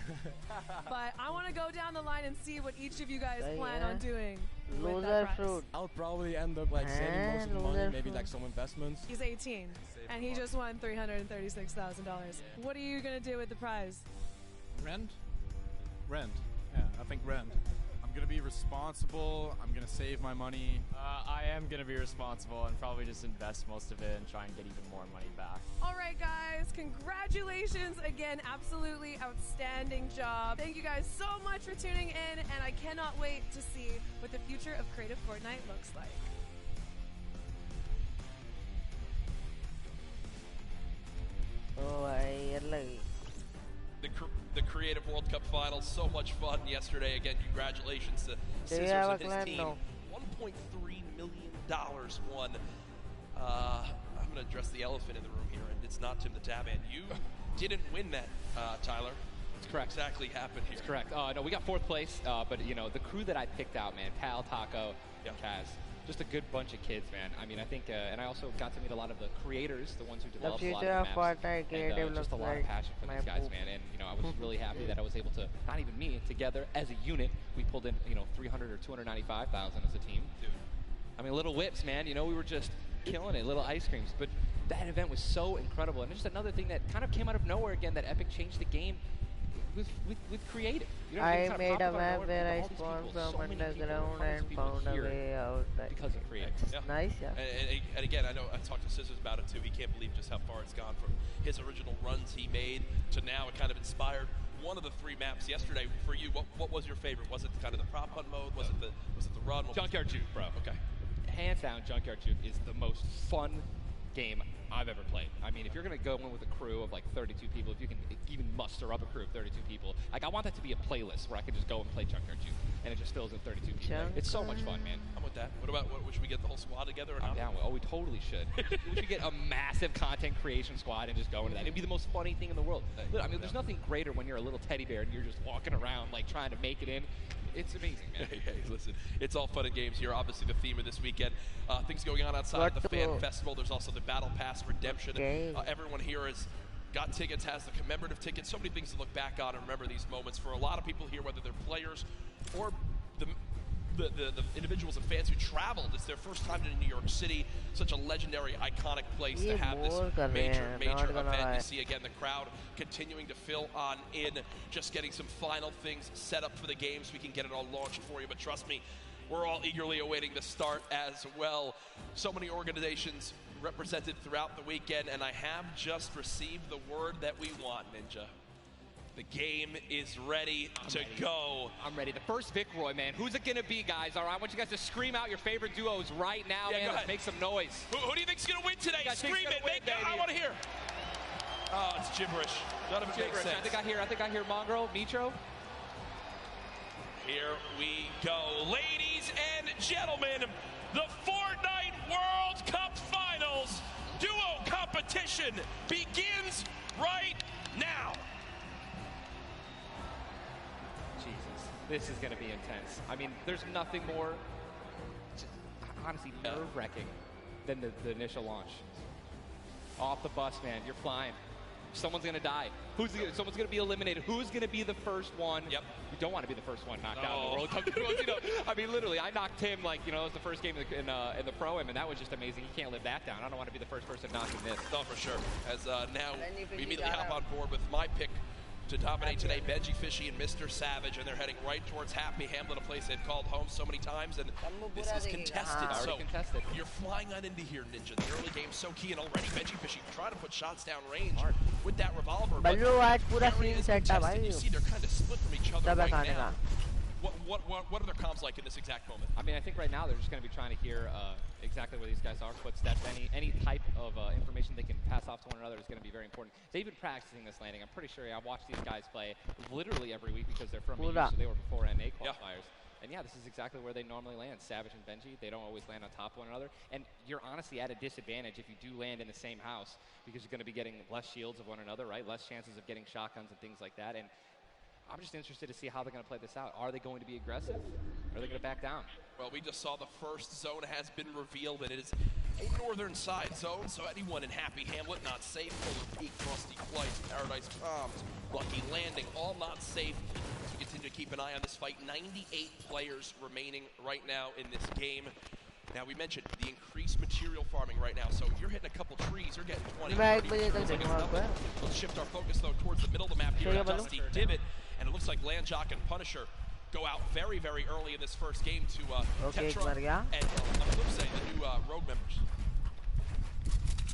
Speaker 21: But I want to go down the line and see what each of you guys plan on doing.
Speaker 3: Loser fruit.
Speaker 23: I'll probably end up like saving most of the money, maybe like some investments.
Speaker 21: He's 18 and he just won $336,000. What are you going to do with the prize?
Speaker 6: Rent? Yeah, I think rent. I'm going to be responsible. I'm going to save my money.
Speaker 1: I am going to be responsible and probably just invest most of it and try and get even more money back.
Speaker 21: All right, guys, congratulations again. Absolutely outstanding job. Thank you guys so much for tuning in, and I cannot wait to see what the future of Creative Fortnite looks like.
Speaker 3: Oh,
Speaker 24: the Creative World Cup Finals, so much fun yesterday. Again, congratulations to Scissors and his team. $1.3 million won. I'm going to address the elephant in the room here, and it's not Tim the Tabman. You didn't win that, Tyler.
Speaker 20: That's correct.
Speaker 24: What exactly happened here?
Speaker 20: That's correct. No, we got 4th place, but you know, the crew that I picked out, man, Pal, Taco, and Kaz. Just a good bunch of kids, man. I mean, I think, and I also got to meet a lot of the creators, the ones who developed a lot of the maps, and just a lot of passion for these guys, man. And you know, I was really happy that I was able to, not even me, together as a unit, we pulled in, you know, 300 or 295,000 as a team.
Speaker 24: Dude.
Speaker 20: I mean, little whips, man. You know, we were just killing it, little ice creams. But that event was so incredible, and just another thing that kind of came out of nowhere again. That Epic changed the game with creative. You know,
Speaker 3: I made a map where I spawned from underground and found a way out.
Speaker 20: Because of creative.
Speaker 24: Yeah.
Speaker 3: Nice, yeah.
Speaker 24: And again, I know I talked to Scissors about it too. He can't believe just how far it's gone from his original runs he made to now. It kind of inspired one of the 3 maps yesterday for you. What was your favorite? Was it kind of the prop hunt mode? Was it the run?
Speaker 20: Junkyard Juke, bro.
Speaker 24: Okay.
Speaker 20: Hands down, Junkyard Juke is the most fun game I've ever played. I mean, if you're going to go in with a crew of like 32 people, if you can even muster up a crew of 32 people, like I want that to be a playlist where I can just go and play Junkyard Juke, and it just fills in 32 people. It's so much fun, man.
Speaker 24: I'm with that. What about, should we get the whole squad together or not?
Speaker 20: I'm down. Oh, we totally should. We should get a massive content creation squad and just go into that. It'd be the most funny thing in the world. I mean, there's nothing greater when you're a little teddy bear and you're just walking around like trying to make it in. It's amazing, man.
Speaker 24: Hey, listen, it's all fun and games here. Obviously, the theme of this weekend, things going on outside of the fan festival. There's also the Battle Pass redemption. Everyone here has got tickets, has the commemorative tickets. So many things to look back on and remember these moments. For a lot of people here, whether they're players or the individuals and fans who traveled, it's their first time in New York City, such a legendary, iconic place to have this major event. You see again the crowd continuing to fill on in, just getting some final things set up for the game so we can get it all launched for you. But trust me, we're all eagerly awaiting the start as well. So many organizations represented throughout the weekend, and I have just received the word that we want, Ninja. The game is ready to go.
Speaker 20: I'm ready. The first Vic Roy, man. Who's it going to be, guys? All right, I want you guys to scream out your favorite duos right now, man. Let's make some noise.
Speaker 24: Who do you think's going to win today? Scream it. I want to hear. Oh, it's gibberish. None of it makes sense.
Speaker 20: I think I hear Mongrel, Mitro.
Speaker 24: Here we go. Ladies and gentlemen, the Fortnite World Cup Finals duo competition begins right now.
Speaker 20: This is going to be intense. I mean, there's nothing more, honestly, nerve-wracking than the initial launch. Off the bus, man. You're flying. Someone's going to die. Someone's going to be eliminated. Who's going to be the first one?
Speaker 24: Yep.
Speaker 20: You don't want to be the first one knocked out in the World Cup. You know, I mean, literally, I knocked him like, you know, it was the first game in the Pro-Am, and that was just amazing. You can't live that down. I don't want to be the first person knocking this.
Speaker 24: No, for sure. As now we immediately hop on board with my pick to dominate today. Benji Fishy and Mr. Savage, and they're heading right towards Happy Hamlet, a place they've called home so many times, and this is contested. So you're flying on into here, Ninja. The early game's so key, and already Benji Fishy trying to put shots down range with that revolver. But you see they're kind of split from each other right now. What are their comms like in this exact moment?
Speaker 20: I mean, I think right now they're just going to be trying to hear exactly where these guys are, footsteps, any type of information they can pass off to one another is going to be very important. They've been practicing this landing. I'm pretty sure I watch these guys play literally every week because they're from EU, so they were before NA qualifiers. And yeah, this is exactly where they normally land. Savage and Benji, they don't always land on top of one another. And you're honestly at a disadvantage if you do land in the same house because you're going to be getting less shields of one another, right? Less chances of getting shotguns and things like that. And I'm just interested to see how they're going to play this out. Are they going to be aggressive? Or are they going to back down?
Speaker 24: Well, we just saw the first zone has been revealed, and it is a northern side zone, so anyone in Happy Hamlet not safe. Polar Peak, Frosty Flights, Paradise Palms, Lucky Landing, all not safe. So we continue to keep an eye on this fight. 98 players remaining right now in this game. Now, we mentioned the increased material farming right now, so if you're hitting a couple trees, you're getting 20, 30. Let's shift our focus, though, towards the middle of the map here at Dusty Divot, and it looks like Landjock and Punisher go out very, very early in this first game to Tetra and on the flip side, the new Rogue members.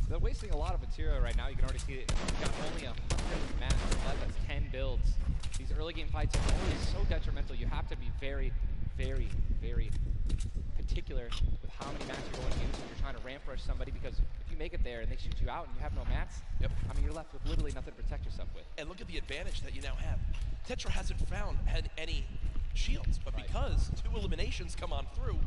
Speaker 20: They're wasting a lot of material right now. You can already see it. You've got only 100 maps left. That's 10 builds. These early game fights are always so detrimental. You have to be very, very, very particular with how many mats you're going to use when you're trying to ramp rush somebody, because if you make it there and they shoot you out and you have no mats, I mean, you're left with literally nothing to protect yourself with.
Speaker 24: And look at the advantage that you now have. Tetra hasn't had any shields, but because 2 eliminations come on through,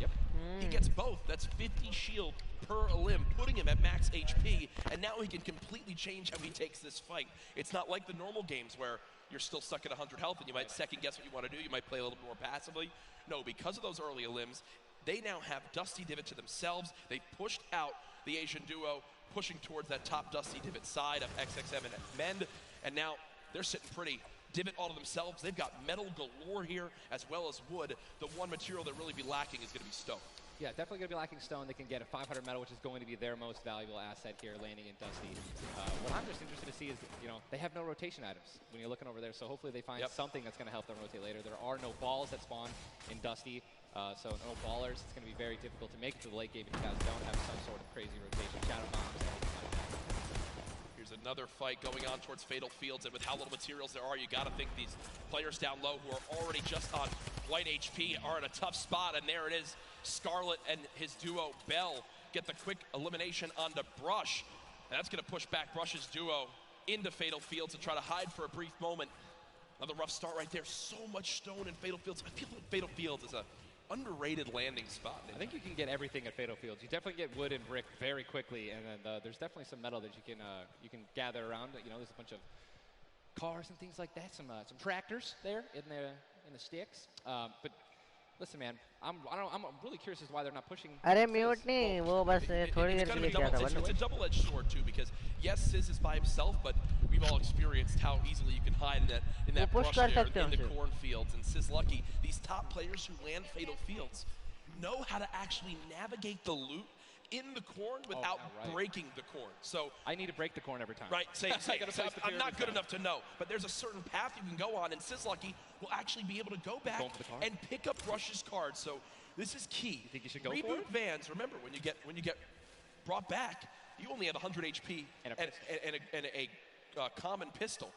Speaker 24: he gets both. That's 50 shield per elim, putting him at max HP, and now he can completely change how he takes this fight. It's not like the normal games where you're still stuck at 100 health and you might second guess what you want to do. You might play a little bit more passively. No, because of those early elims, they now have Dusty Divot to themselves. They pushed out the Asian duo, pushing towards that top Dusty Divot side of XXM and Mend, and now they're sitting pretty. Divot all to themselves. They've got metal galore here, as well as wood. The one material that really be lacking is going to be stone.
Speaker 20: Yeah, definitely going to be lacking stone. They can get a 500 metal, which is going to be their most valuable asset here, landing in Dusty. What I'm just interested to see is, they have no rotation items when you're looking over there, so hopefully they find something that's going to help them rotate later. There are no balls that spawn in Dusty, so no ballers. It's going to be very difficult to make it to the late game if you guys don't have some sort of crazy rotation. Shadow bombs, anything like that.
Speaker 24: Here's another fight going on towards Fatal Fields, and with how little materials there are, you got to think these players down low who are already just on white HP are in a tough spot, and there it is. Scarlet and his duo, Bell, get the quick elimination onto Brush. And that's going to push back Brush's duo into Fatal Fields and try to hide for a brief moment. Another rough start right there. So much stone in Fatal Fields. I feel like Fatal Fields is a underrated landing spot.
Speaker 20: I think you can get everything at Fatal Fields. You definitely get wood and brick very quickly, and then there's definitely some metal that you can gather around. There's a bunch of cars and things like that. Some tractors there in the sticks. But listen, man, I'm really curious as to why they're not pushing.
Speaker 3: अरे mute नहीं, वो बस थोड़ी देर के लिए किया था.
Speaker 24: It's a double-edged sword too, because yes, Sizz is by himself, but we've all experienced how easily you can hide in that brush there in the cornfields. And Sizz Lucky, these top players who land Fatal Fields know how to actually navigate the loot in the corn without breaking the corn. So
Speaker 20: I need to break the corn every time.
Speaker 24: Right. I'm not good enough to know, but there's a certain path you can go on, and Sizz Lucky will actually be able to go back and pick up Rush's cards. So this is key.
Speaker 20: You think you should go
Speaker 24: Reboot
Speaker 20: for it?
Speaker 24: Vans. Remember, when you get brought back, you only have 100 HP and a common pistol.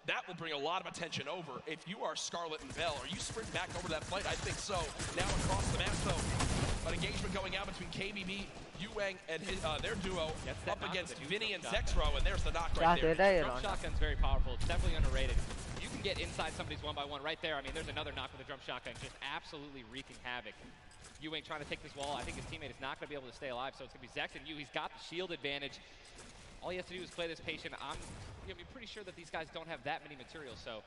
Speaker 24: That will bring a lot of attention over. If you are Scarlet and Bell, are you sprinting back over that fight? I think so. Now across the map, though, an engagement going out between KBB, Yuang, and their duo up against Vinny and Zexro, and there's the knock right there.
Speaker 20: Drum shotgun's very powerful. It's definitely underrated. You can get inside somebody's one-by-one right there. I mean, there's another knock with a drum shotgun, just absolutely wreaking havoc. Yuang trying to take this wall. I think his teammate is not going to be able to stay alive, so it's going to be Zex and Yu. He's got the shield advantage. All he has to do is play this patient. I'm going to be pretty sure that these guys don't have that many materials, so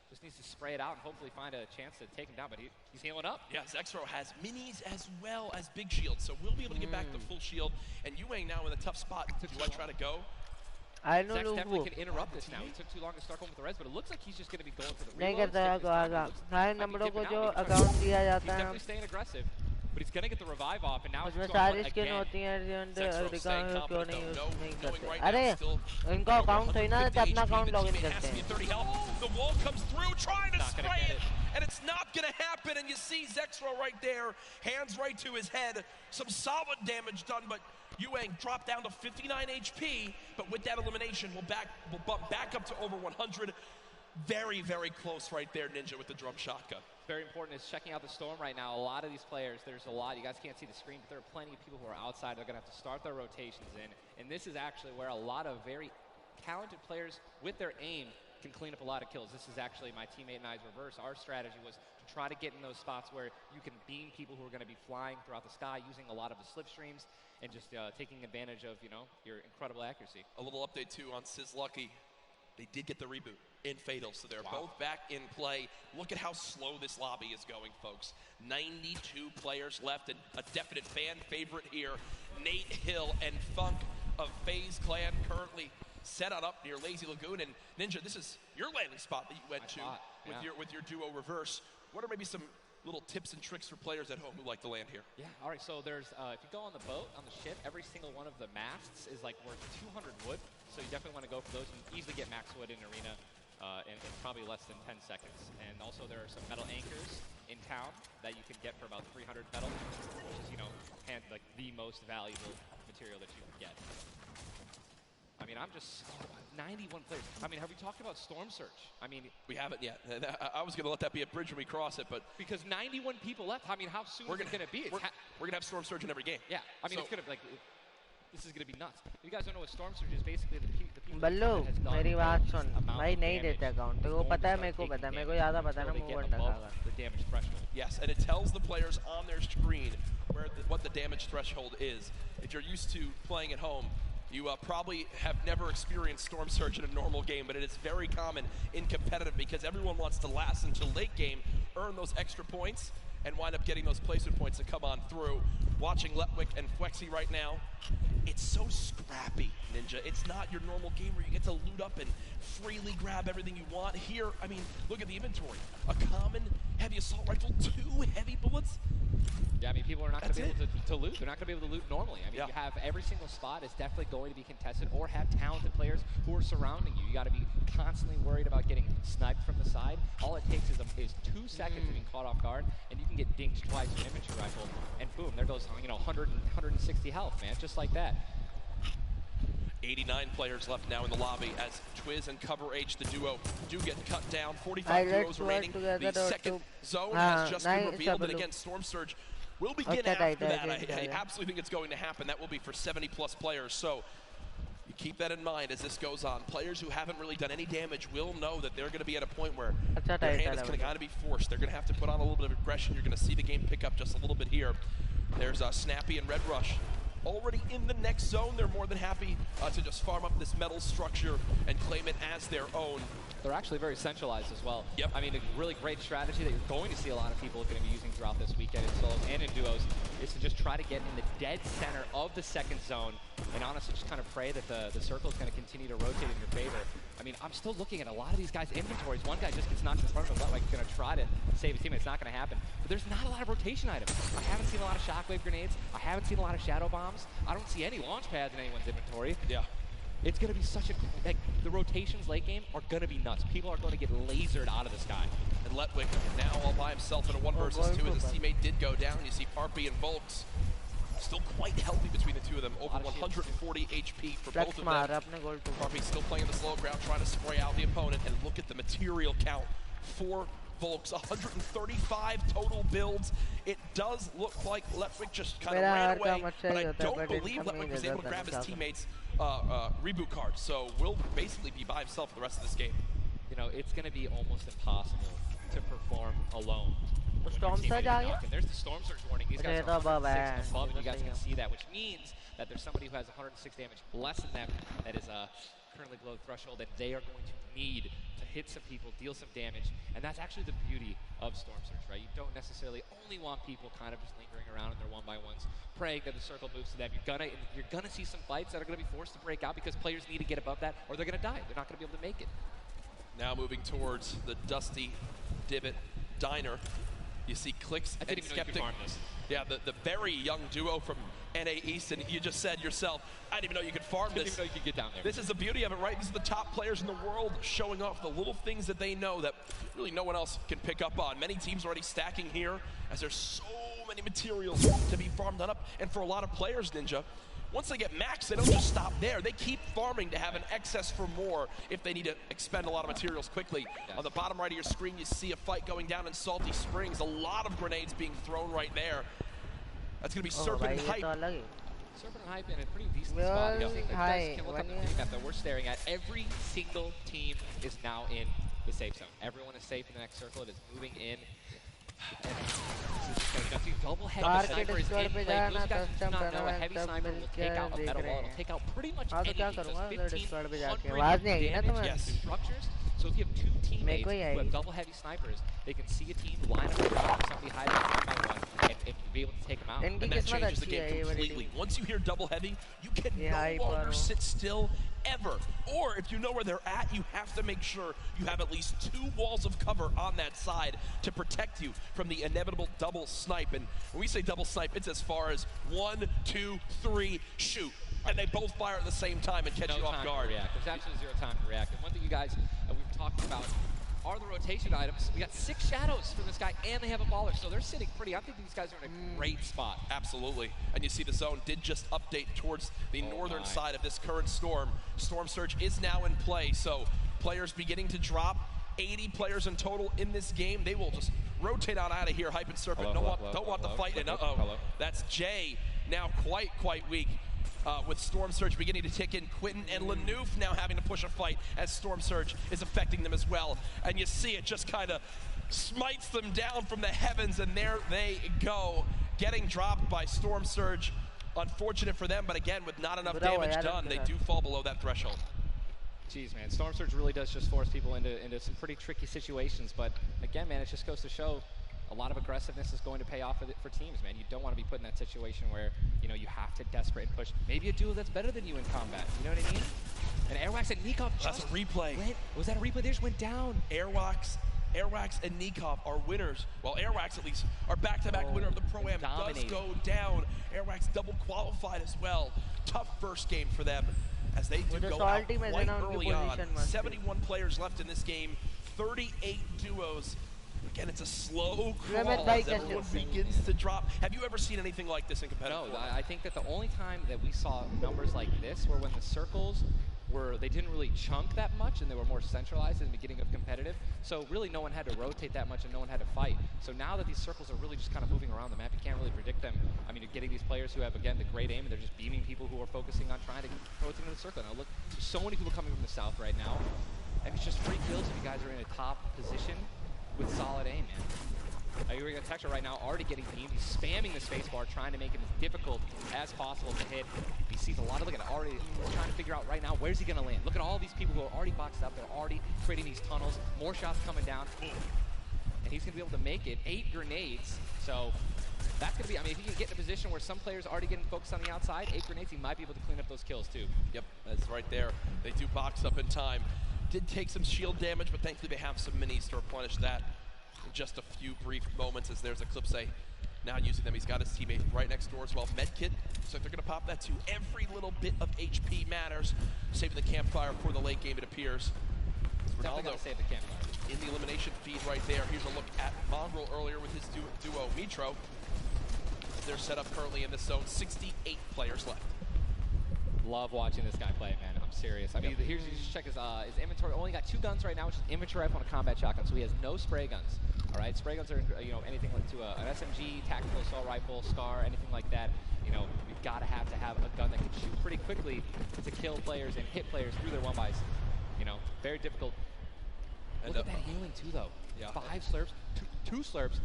Speaker 20: just needs to spray it out and hopefully find a chance to take him down, but he's healing up.
Speaker 24: Yeah, Zexro has minis as well as big shields, so we'll be able to get back the full shield. And Yuang now in a tough spot. Do I try to go?
Speaker 3: I don't know.
Speaker 20: Zex definitely can interrupt this now. He took too long to start going with the res, but it looks like he's just going to be going for the
Speaker 3: नहीं
Speaker 20: reloads.
Speaker 3: करता है आगा. सारे नंबरों को जो account दिया जाता है.
Speaker 20: He's definitely staying aggressive. but he's going to get the revive off, and now it's
Speaker 3: उसमें
Speaker 20: going
Speaker 3: सारी
Speaker 20: again.
Speaker 3: स्किन होती हैं
Speaker 24: Zexro staying
Speaker 3: क्यों
Speaker 24: confident
Speaker 3: नहीं यूज
Speaker 24: though.
Speaker 3: नहीं
Speaker 24: Knowing
Speaker 3: करते
Speaker 24: right
Speaker 3: अरे
Speaker 24: now still
Speaker 3: इनका अकाउंट थोड़ी ना रहता अपना अकाउंट लॉग इन
Speaker 24: teammate
Speaker 3: करते
Speaker 24: has to be
Speaker 3: हैं
Speaker 24: 30 health. The wall comes through, trying to
Speaker 20: Not gonna
Speaker 24: spray
Speaker 20: get
Speaker 24: it,
Speaker 20: it.
Speaker 24: and it's not going to happen. And you see Zexro right there, hands right to his head. Some solid damage done, but Yuang dropped down to 59 HP. But with that elimination, we'll bump back up to over 100. Very, very close right there, Ninja, with the drum shotgun.
Speaker 20: Very important is checking out the Storm right now. A lot of these players, there's a lot, you guys can't see the screen, but there are plenty of people who are outside. They're going to have to start their rotations in. And this is actually where a lot of very talented players with their aim can clean up a lot of kills. This is actually my teammate and I's reverse. Our strategy was to try to get in those spots where you can beam people who are going to be flying throughout the sky using a lot of the slipstreams and just taking advantage of, your incredible accuracy.
Speaker 24: A little update, too, on Sizlucky. They did get the reboot in Fatal, so they're both back in play. Look at how slow this lobby is going, folks. 92 players left, and a definite fan favorite here. Nate Hill and Funk of FaZe Clan currently set on up near Lazy Lagoon. And Ninja, this is your landing spot that you went to with your duo reverse. What are maybe some little tips and tricks for players at home who like to land here?
Speaker 20: Yeah, all right, so there's, if you go on the boat, on the ship, every single one of the masts is like worth 200 wood. So you definitely want to go for those. You can easily get max wood in Arena in probably less than 10 seconds. And also there are some metal anchors in town that you can get for about 300 metal, which is, like the most valuable material that you can get. I mean, I'm just 91 players. I mean, have we talked about Storm Surge? I mean,
Speaker 24: we haven't yet. I was going to let that be a bridge when we cross it, but
Speaker 20: because 91 people left. I mean, how soon is it going to be?
Speaker 24: We're going to have Storm Surge in every game.
Speaker 20: Yeah, I mean, it's going to be like. This is going to be nuts. You guys don't know what Storm Surge is. Basically, the people
Speaker 3: बल्लू मेरी बात सुन भाई नहीं देते account तेरे को पता है मेरे को ज़्यादा पता है ना मूव करने का
Speaker 24: the damage threshold. Yes, and it tells the players on their screen what the damage threshold is. If you're used to playing at home, you probably have never experienced Storm Surge in a normal game, but it is very common in competitive because everyone wants to last until late game, earn those extra points, and wind up getting those placement points to come on through. Watching Letwick and Flexi right now, it's so scrappy, Ninja. It's not your normal game where you get to loot up and freely grab everything you want. Here, I mean, look at the inventory. A common heavy assault rifle, 2 heavy bullets.
Speaker 20: Yeah, I mean, people are not going to be able to loot. They're not going to be able to loot normally. I mean, you have every single spot is definitely going to be contested or have talented players who are surrounding you. You got to be constantly worried about getting sniped from the side. All it takes is 2 seconds of being caught off guard, and you can get dinked twice with an infantry rifle, and boom, there goes 160 health, man, just like that.
Speaker 24: 89 players left now in the lobby as Twiz and Cover H, the duo, do get cut down. 45 heroes remaining. The second zone has just been revealed, and again, Storm Surge will begin after that. I absolutely think it's going to happen. That will be for 70-plus players. So you keep that in mind as this goes on. Players who haven't really done any damage will know that they're going to be at a point where their hand is going to be forced. They're going to have to put on a little bit of aggression. You're going to see the game pick up just a little bit here. There's Snappy and Red Rush already in the next zone. They're more than happy to just farm up this metal structure and claim it as their own.
Speaker 20: They're actually very centralized as well. Yep. I mean, a really great strategy that you're going to see a lot of people going to be using throughout this weekend in solos and in duos is to just try to get in the dead center of the second zone and honestly just kind of pray that the circle is going to continue to rotate in your favor. I mean, I'm still looking at a lot of these guys' inventories. One guy just gets knocked in front of him, like he's going to try to save his team. It's not going to happen. But there's not a lot of rotation items. I haven't seen a lot of shockwave grenades. I haven't seen a lot of shadow bombs. I don't see any launch pads in anyone's inventory.
Speaker 24: Yeah.
Speaker 20: It's going to be such a, like, the rotations late game are going to be nuts. People are going to get lasered out of the sky.
Speaker 24: And Letwick now all by himself in a 1 versus 2 as his teammate did go down. You see Parpy and Volks still quite healthy between the two of them. Over 140 HP for both of them. Parpy still playing the slow ground, trying to spray out the opponent. And look at the material count for Volks. 135 total builds. It does look like Letwick just kind of ran away, but I don't believe Letwick was able to grab his teammate's reboot card. So will basically be by himself for the rest of this game.
Speaker 20: You know, it's going to be almost impossible to perform alone.
Speaker 3: Storm Surge
Speaker 20: There's the Storm Surge warning. These guys are 106 above, and you guys can see that, which means that there's somebody who has 106 damage less than them that is currently below the threshold that they are going to need to hit some people, deal some damage, and that's actually the beauty of Storm Surge, right? You don't necessarily only want people kind of just lingering around in their 1-by-1s, praying that the circle moves to them. You're gonna see some fights that are gonna be forced to break out because players need to get above that, or they're gonna die. They're not gonna be able to make it.
Speaker 24: Now moving towards the Dusty Divot Diner. You see Clicks and Skeptic. Yeah, the very young duo from NA East, and you just said yourself, I didn't even know you could farm this.
Speaker 20: Didn't even know you could get down there.
Speaker 24: This is the beauty of it, right? These are the top players in the world showing off the little things that they know that really no one else can pick up on. Many teams already stacking here as there's so many materials to be farmed up. And for a lot of players, Ninja, once they get max, they don't just stop there. They keep farming to have an excess for more if they need to expend a lot of materials quickly. Yes. On the bottom right of your screen, you see a fight going down in Salty Springs. A lot of grenades being thrown right there. That's going to be Serpent and Hype.
Speaker 20: Serpent and Hype in a pretty decent spot. I think can look up the team map that we're staring at. Every single team is now in the safe zone. Everyone is safe in the next circle. It is moving in. And double heavy sniper is in play. Those guys do not know a heavy sniper will take out a metal wall. It'll take out pretty much anything. So 1,500 damage to structures. So if you have 2 teammates who have double heavy snipers, they can see a team line up around somebody hiding one by one and be able to take them out.
Speaker 24: And that changes the game completely. Once you hear double heavy, you can no longer sit still ever. Or if you know where they're at, you have to make sure you have at least 2 walls of cover on that side to protect you from the inevitable double snipe. And when we say double snipe, it's as far as 1, 2, 3, shoot. And they both fire at the same time and catch you off guard.
Speaker 20: There's absolutely 0 time to react. And one thing you guys we've talked about are the rotation items. We got 6 shadows for this guy, and they have a baller, so they're sitting pretty. I think these guys are in a great spot.
Speaker 24: Absolutely. And you see the zone did just update towards the northern side of this current storm. Storm Surge is now in play, so players beginning to drop. 80 players in total in this game. They will just rotate on out of here. Hype and Serpent don't want the fight. And that's Jay now quite weak. With Storm Surge beginning to tick in. Quentin and Lanouf now having to push a fight as Storm Surge is affecting them as well. And you see it just kind of smites them down from the heavens, and there they go. Getting dropped by Storm Surge. Unfortunate for them, but again, with not enough damage done, they do fall below that threshold.
Speaker 20: Jeez, man, Storm Surge really does just force people into some pretty tricky situations. But again, man, it just goes to show a lot of aggressiveness is going to pay off for teams, man. You don't want to be put in that situation where, you know, you have to desperate and push. Maybe a duo that's better than you in combat. You know what I mean? And Airwax and Nikov just...
Speaker 24: That's a replay.
Speaker 20: Was that a replay? They just went down.
Speaker 24: Airwax and Nikov are winners. Well, Airwax at least are back-to-back winner of the Pro-Am. Does go down. Airwax double qualified as well. Tough first game for them as they do go out quite early on. 71 players left in this game. 38 duos. Again, it's a slow crawl as everyone begins to drop. Have you ever seen anything like this in competitive
Speaker 20: No, I think that the only time that we saw numbers like this were when the circles they didn't really chunk that much and they were more centralized in the beginning of competitive. So really no one had to rotate that much and no one had to fight. So now that these circles are really just kind of moving around the map, you can't really predict them. I mean, you're getting these players who have, again, the great aim and they're just beaming people who are focusing on trying to rotate in the circle. Now look, there's so many people coming from the south right now. And it's just free kills if you guys are in a top position with solid aim, man. You're going to Texture right now, already getting beamed. He's spamming the spacebar, trying to make it as difficult as possible to hit. He sees a lot of, look at it, already trying to figure out right now, where's he going to land? Look at all these people who are already boxed up. They're already creating these tunnels. More shots coming down. And he's going to be able to make it. 8 grenades. So that's going to be, I mean, if he can get in a position where some players are already getting focused on the outside, 8 grenades, he might be able to clean up those kills too.
Speaker 24: Yep, that's right there. They do box up in time. Did take some shield damage, but thankfully they have some minis to replenish that in just a few brief moments as there's Eclipse now using them. He's got his teammate right next door as well. Medkit, so they're going to pop that too. Every little bit of HP matters. Saving the campfire for the late game, it appears.
Speaker 20: Ronaldo save the campfire.
Speaker 24: In the elimination feed right there. Here's a look at Mongrel earlier with his duo Mitro. They're set up currently in this zone. 68 players left.
Speaker 20: Love watching this guy play, man. I'm serious. I mean, here's just check his inventory. Only got 2 guns right now, which is inventory rifle and a combat shotgun. So he has no spray guns. All right, spray guns are anything like to an SMG, tactical assault rifle, SCAR, anything like that. You know, we've got to have a gun that can shoot pretty quickly to kill players and hit players through their 1-bys. You know, very difficult. Look at that healing too, though. Yeah. 5 slurps, 2 slurps.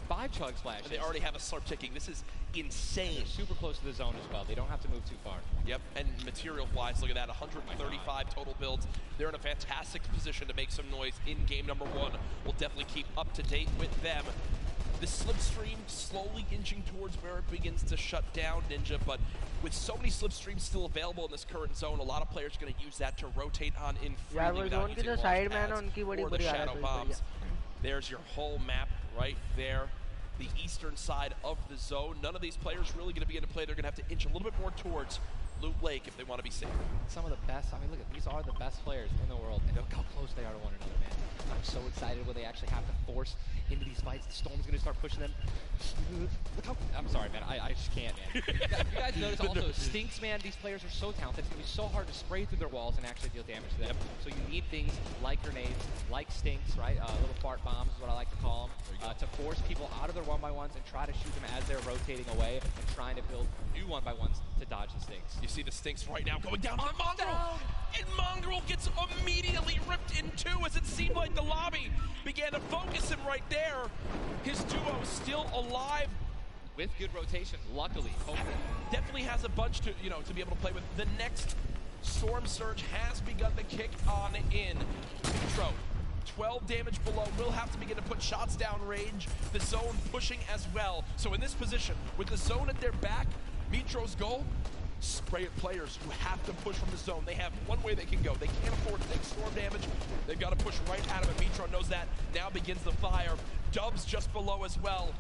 Speaker 20: 5 chug splashes.
Speaker 24: And they already have a slurp ticking. This is insane.
Speaker 20: They're super close to the zone as well. They don't have to move too far.
Speaker 24: Yep, and material-wise, look at that, 135 total builds. They're in a fantastic position to make some noise in game number 1. We'll definitely keep up to date with them. The slipstream slowly inching towards where it begins to shut down, Ninja, but with so many slipstreams still available in this current zone, a lot of players are going to use that to rotate on in freely without using launch pads or the shadow bombs. There's your whole map right there, the eastern side of the zone. None of these players really going to be into play. They're going to have to inch a little bit more towards Loot Lake if they want to be safe.
Speaker 20: Some of the best, I mean, look, these are the best players in the world, and look how close they are to one another, man. I'm so excited when they actually have to force into these fights. The Storm's going to start pushing them. Look how, I'm sorry, man. I just can't, man. You guys notice also, Stinks, man, these players are so talented. It's going to be so hard to spray through their walls and actually deal damage to them. So you need things like grenades, like Stinks, right? Little fart bombs is what I like to call them, to force people out of their 1x1s and try to shoot them as they're rotating away and trying to build new 1x1s to dodge the Stinks.
Speaker 24: You see the Stinks right now going down on Mongrel. And Mongrel gets immediately ripped in two as it seemed like the lobby began to focus him right there. His duo still alive.
Speaker 20: With good rotation, luckily.
Speaker 24: Definitely has a bunch to, to be able to play with. The next Storm Surge has begun to kick on in. Mitro, 12 damage below, will have to begin to put shots down range. The zone pushing as well. So in this position, with the zone at their back, Mitro's goal, spray at players who have to push from the zone. They have one way they can go. They can't afford to take storm damage. They've got to push right at him, and Mitro knows that. Now begins the fire. Dubs just below as well.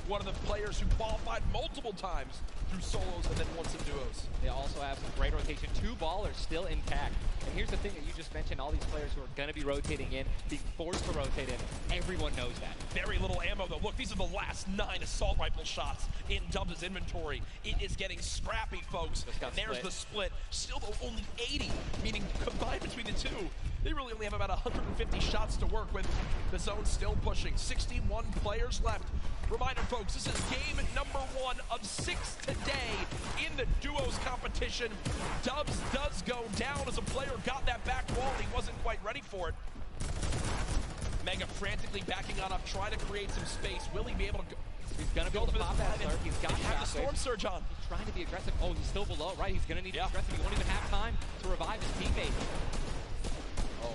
Speaker 24: One of the players who qualified multiple times through solos and then won some duos.
Speaker 20: They also have some great rotation. 2 ballers still intact. And here's the thing that you just mentioned, all these players who are going to be rotating in, being forced to rotate in, everyone knows that.
Speaker 24: Very little ammo, though. Look, these are the last 9 assault rifle shots in Dubs' inventory. It is getting scrappy, folks. And there's the split. Still, though, only 80, meaning combined between the two, they really only have about 150 shots to work with. The zone still pushing. 61 players left. Reminder, folks, this is game number 1 of 6 today in the duos competition. Dubs does go down as a player got that back wall and he wasn't quite ready for it. Mega frantically backing on up, trying to create some space. Will he be able to go?
Speaker 20: He's going to be able to pop that slurp. He's got
Speaker 24: the Storm Surge on.
Speaker 20: He's trying to be aggressive. Oh, he's still below, right? He's going to need to be aggressive. He won't even have time to revive his teammate.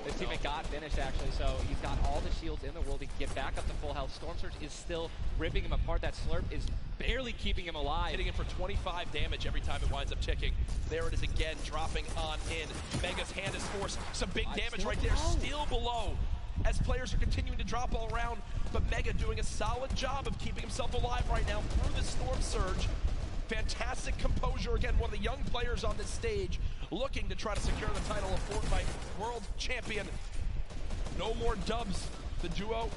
Speaker 20: His teammate got finished, actually, so he's got all the shields in the world. He can get back up to full health. Storm Surge is still ripping him apart. That slurp is barely keeping him alive.
Speaker 24: Hitting him for 25 damage every time it winds up ticking. There it is again, dropping on in. Mega's hand is forced. Some big damage right there, still below. As players are continuing to drop all around, but Mega doing a solid job of keeping himself alive right now through the Storm Surge. Fantastic composure, again, one of the young players on this stage looking to try to secure the title of Fortnite World Champion. No more Dubs. The duo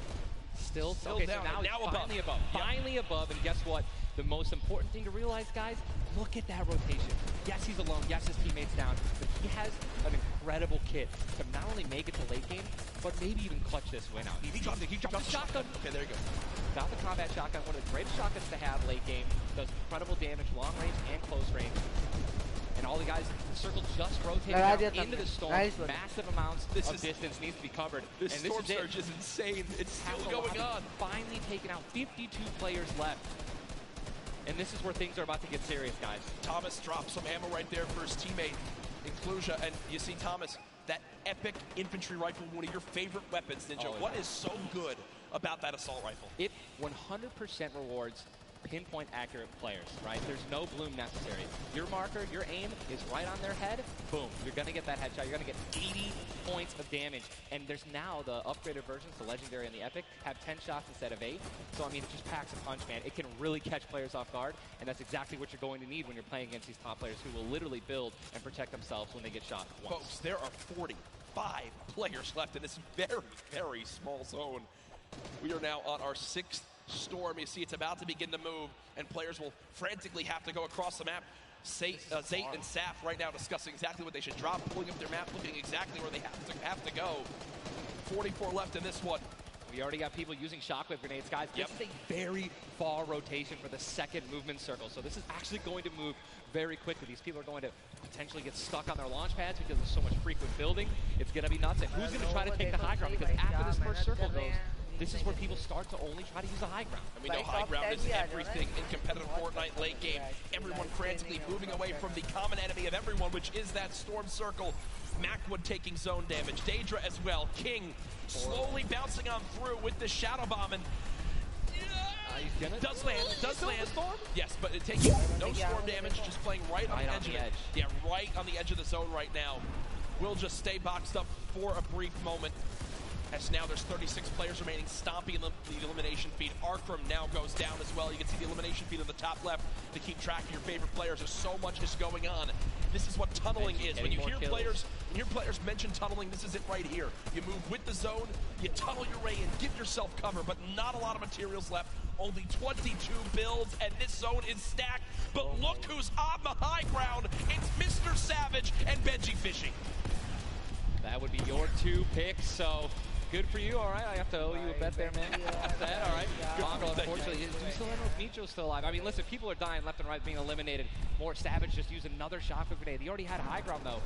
Speaker 20: still
Speaker 24: down.
Speaker 20: So now finally above.
Speaker 24: Yep.
Speaker 20: Finally above, and guess what? The most important thing to realize, guys, look at that rotation. Yes, he's alone. Yes, his teammate's down. But he has an incredible kit to not only make it to late game, but maybe even clutch this win out.
Speaker 24: He dropped the shotgun. Okay, there you go.
Speaker 20: Got the combat shotgun, one of the greatest shotguns to have late game. Does incredible damage, long range and close range. And all the guys, the circle just rotating out into the storm. Massive amounts of distance needs to be covered.
Speaker 24: This Storm Surge is insane. It's still going on.
Speaker 20: Finally taken out. 52 players left. And this is where things are about to get serious, guys.
Speaker 24: Thomas drops some ammo right there for his teammate, Inclusia. And you see Thomas, that epic infantry rifle, one of your favorite weapons, Ninja. What is so good about that assault rifle?
Speaker 20: It 100% rewards pinpoint accurate players, right? There's no bloom necessary. Your marker, your aim is right on their head. Boom. You're going to get that headshot. You're going to get 80 points of damage. And there's now the upgraded versions, the Legendary and the Epic, have 10 shots instead of 8. So, I mean, it just packs a punch, man. It can really catch players off guard. And that's exactly what you're going to need when you're playing against these top players who will literally build and protect themselves when they get shot once.
Speaker 24: Folks, there are 45 players left in this very, very small zone. We are now on our 6th storm. You see it's about to begin to move, and players will frantically have to go across the map. Zayt and Saf right now discussing exactly what they should drop, pulling up their map, looking exactly where they have to go. 44 left in this one.
Speaker 20: We already got people using shockwave grenades, guys. This is a very far rotation for the second movement circle, so this is actually going to move very quickly. These people are going to potentially get stuck on their launch pads because there's so much frequent building. It's going to be nuts. And who's going to try to take the high ground? Because after this first circle goes, this is where people start to only try to use the high ground.
Speaker 24: And we know high ground is everything in competitive Fortnite late game. Everyone frantically moving away from the common enemy of everyone, which is that storm circle. Macwood taking zone damage. Daedra as well. King slowly bouncing on through with the shadow bomb, and does land. Yes, but it takes no storm damage, just playing right on the edge of it. Yeah, right on the edge of the zone right now. We'll just stay boxed up for a brief moment. as now there's 36 players remaining, stomping the elimination feed. Arkram now goes down as well. You can see the elimination feed on the top left to keep track of your favorite players. There's so much is going on. This is what tunneling is. When you hear players mention tunneling, this is it right here. You move with the zone, you tunnel your way in, give yourself cover, but not a lot of materials left. Only 22 builds, and this zone is stacked. But look who's on the high ground. It's Mr. Savage and Benji Fishing.
Speaker 20: That would be your 2 picks, so good for you. All right, I have to owe you a bet there, man. That, all right. Mongo, unfortunately, do we still know if Micho's still alive? I mean, listen, people are dying left and right, being eliminated. More Savage just used another shotgun grenade. He already had high ground, though.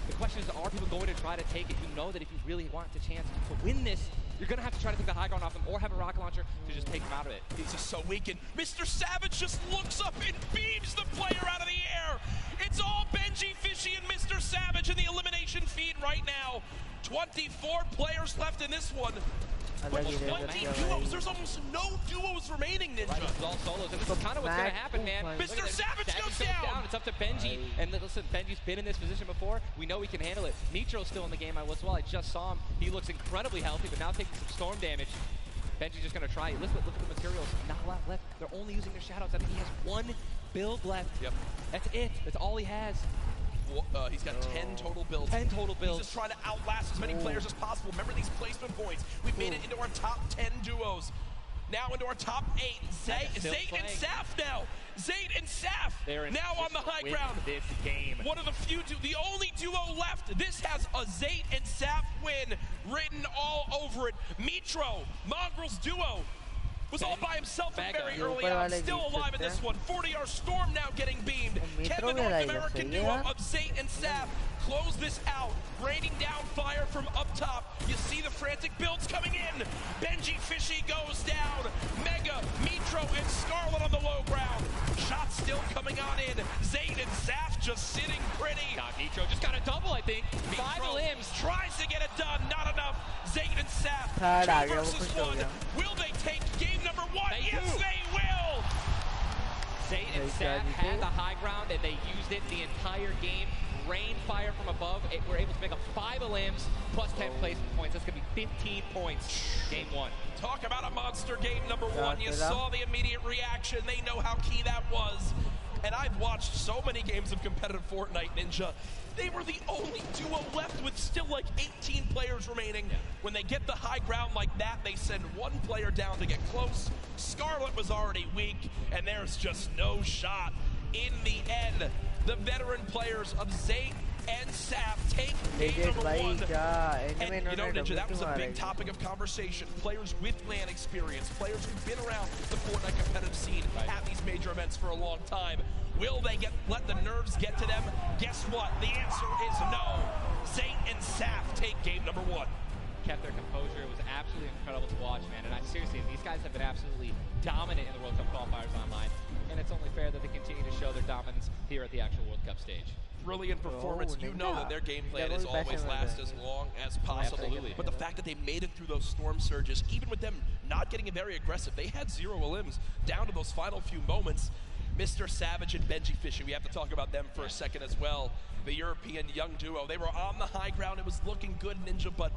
Speaker 20: The question is, are people going to try to take it? You know that if you really want the chance to win this, you're going to have to try to take the high ground off him or have a rocket launcher to just take him out of it.
Speaker 24: He's just so weak, and Mr. Savage just looks up and beams the player out of the air. It's all Benji Fishy and Mr. Savage in the elimination feed right now. 24 players left in this one. But 20 duos. There's almost no duos remaining, Ninja.
Speaker 20: Right, it's all solos, and this is kind of what's going to happen, man.
Speaker 24: Mr. Savage goes down.
Speaker 20: It's up to Benji, and listen, Benji's been in this position before. We know he can handle it. Nitro's still in the game as well. I just saw him. He looks incredibly healthy, but now taking some storm damage. Benji's just going to try it. Listen, look at the materials. Not a lot left. They're only using their shadows. I think he has 1 build left.
Speaker 24: Yep.
Speaker 20: That's it. That's all he has.
Speaker 24: He's got 10 total builds.
Speaker 20: 10 total builds.
Speaker 24: He's just trying to outlast as many players as possible. Remember these placement points. We've made it into our top 10 duos. Now into our top 8. Zayt and Saf now. Zayt and Saf now on the high ground.
Speaker 20: This game.
Speaker 24: One of the few, the only duo left. This has a Zayt and Saf win written all over it. Mitro, Mongrel's duo, was all by himself very early on, still alive in this one. 40R Storm now getting beamed. Can the North American duo of Zayt and Saf close this out? Raining down fire from up top. You see the frantic builds coming in. Benji Fishy goes down. Mega, Mitro, and Scarlet on the low ground. Shots still coming on in. Zayt and Saf just sitting pretty.
Speaker 20: Mitro just got a double, I think.
Speaker 24: Mitro
Speaker 20: 5 limbs.
Speaker 24: Tries to get it done. Not enough. Zayt and Saf. 2 versus 1. Will they take game number 1? Yes, they will.
Speaker 20: Zayt and Saf had the high ground, and they used it the entire game. Rain fire from above. We're able to make up 5 limbs plus 10 placement points. That's going to be 15 points. Game 1.
Speaker 24: Talk about a monster game number 1. You saw the immediate reaction. They know how key that was. And I've watched so many games of competitive Fortnite, Ninja. They were the only duo left with still like 18 players remaining. When they get the high ground like that, they send 1 player down to get close. Scarlet was already weak, and there's just no shot. In the end, the veteran players of Zayt and Saf take game number 1. And you know, Ninja, that was a big topic of conversation. Players with LAN experience, players who've been around the Fortnite competitive scene at these major events for a long time. Will they let the nerves get to them? Guess what? The answer is no. Zayt and Saf take game number 1.
Speaker 20: Kept their composure. It was absolutely incredible to watch, man. And seriously, these guys have been absolutely dominant in the World Cup qualifiers online. And it's only fair that they continue to show their dominance here at the actual World Cup stage.
Speaker 24: Brilliant performance. You know that their game plan is always last as long as possible.
Speaker 20: Absolutely.
Speaker 24: But the fact that they made it through those storm surges, even with them not getting very aggressive, they had 0 limbs down to those final few moments. Mr. Savage and Benji Fishy, we have to talk about them for a second as well. The European young duo. They were on the high ground. It was looking good, Ninja, but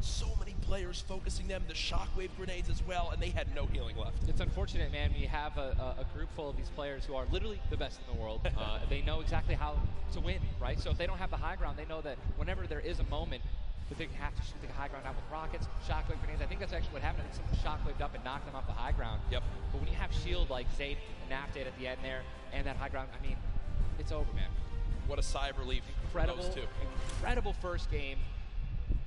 Speaker 24: so many players focusing them, the shockwave grenades as well, and they had no healing left.
Speaker 20: It's unfortunate, man. We have a group full of these players who are literally the best in the world. They know exactly how to win, right? So if they don't have the high ground, they know that whenever there is a moment that they have to shoot the high ground out with rockets, shockwave grenades. I think that's actually what happened. I think someone shockwaved up and knocked them off the high ground.
Speaker 24: Yep.
Speaker 20: But when you have shield like Zayt and Nap did at the end there, and that high ground, I mean, it's over, man.
Speaker 24: What a sigh of relief for those two.
Speaker 20: Incredible first game.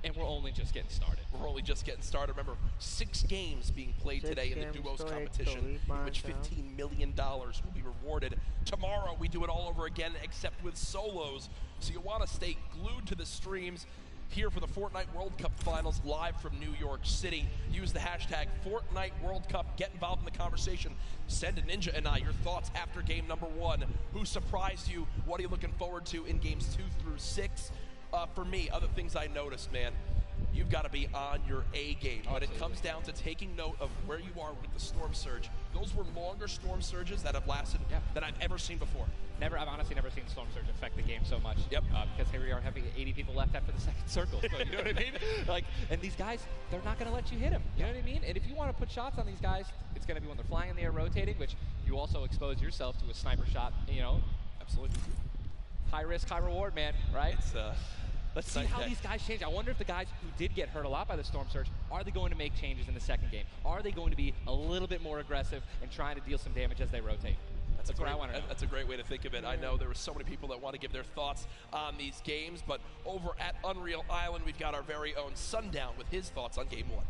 Speaker 20: And we're only just getting started.
Speaker 24: We're only just getting started. Remember, 6 games being played today in the duos competition, in which $15 million will be rewarded. Tomorrow, we do it all over again, except with solos. So you want to stay glued to the streams here for the Fortnite World Cup Finals live from New York City. Use the hashtag Fortnite World Cup. Get involved in the conversation. Send to Ninja and I your thoughts after game number 1. Who surprised you? What are you looking forward to in games 2 through 6? For me, other things I noticed, man. you've got to be on your A game. When it comes down to taking note of where you are with the storm surge, those were longer storm surges that have lasted than I've ever seen before.
Speaker 20: I've honestly never seen storm surge affect the game so much. Yep. Because here we are having 80 people left after the second circle. So you know what I mean? Like, and these guys, they're not going to let you hit them. You know what I mean? And if you want to put shots on these guys, it's going to be when they're flying in the air, rotating, which you also expose yourself to a sniper shot. You know.
Speaker 24: Absolutely.
Speaker 20: High risk, high reward, man. Right? Let's see how
Speaker 24: day.
Speaker 20: these guys change. I wonder if the guys who did get hurt a lot by the storm surge, are they going to make changes in the second game? Are they going to be a little bit more aggressive and trying to deal some damage as they rotate? That's what I want to know.
Speaker 24: That's a great way to think of it. I know there were so many people that want to give their thoughts on these games, but over at Unreal Island, we've got our very own Sundown with his thoughts on Game 1.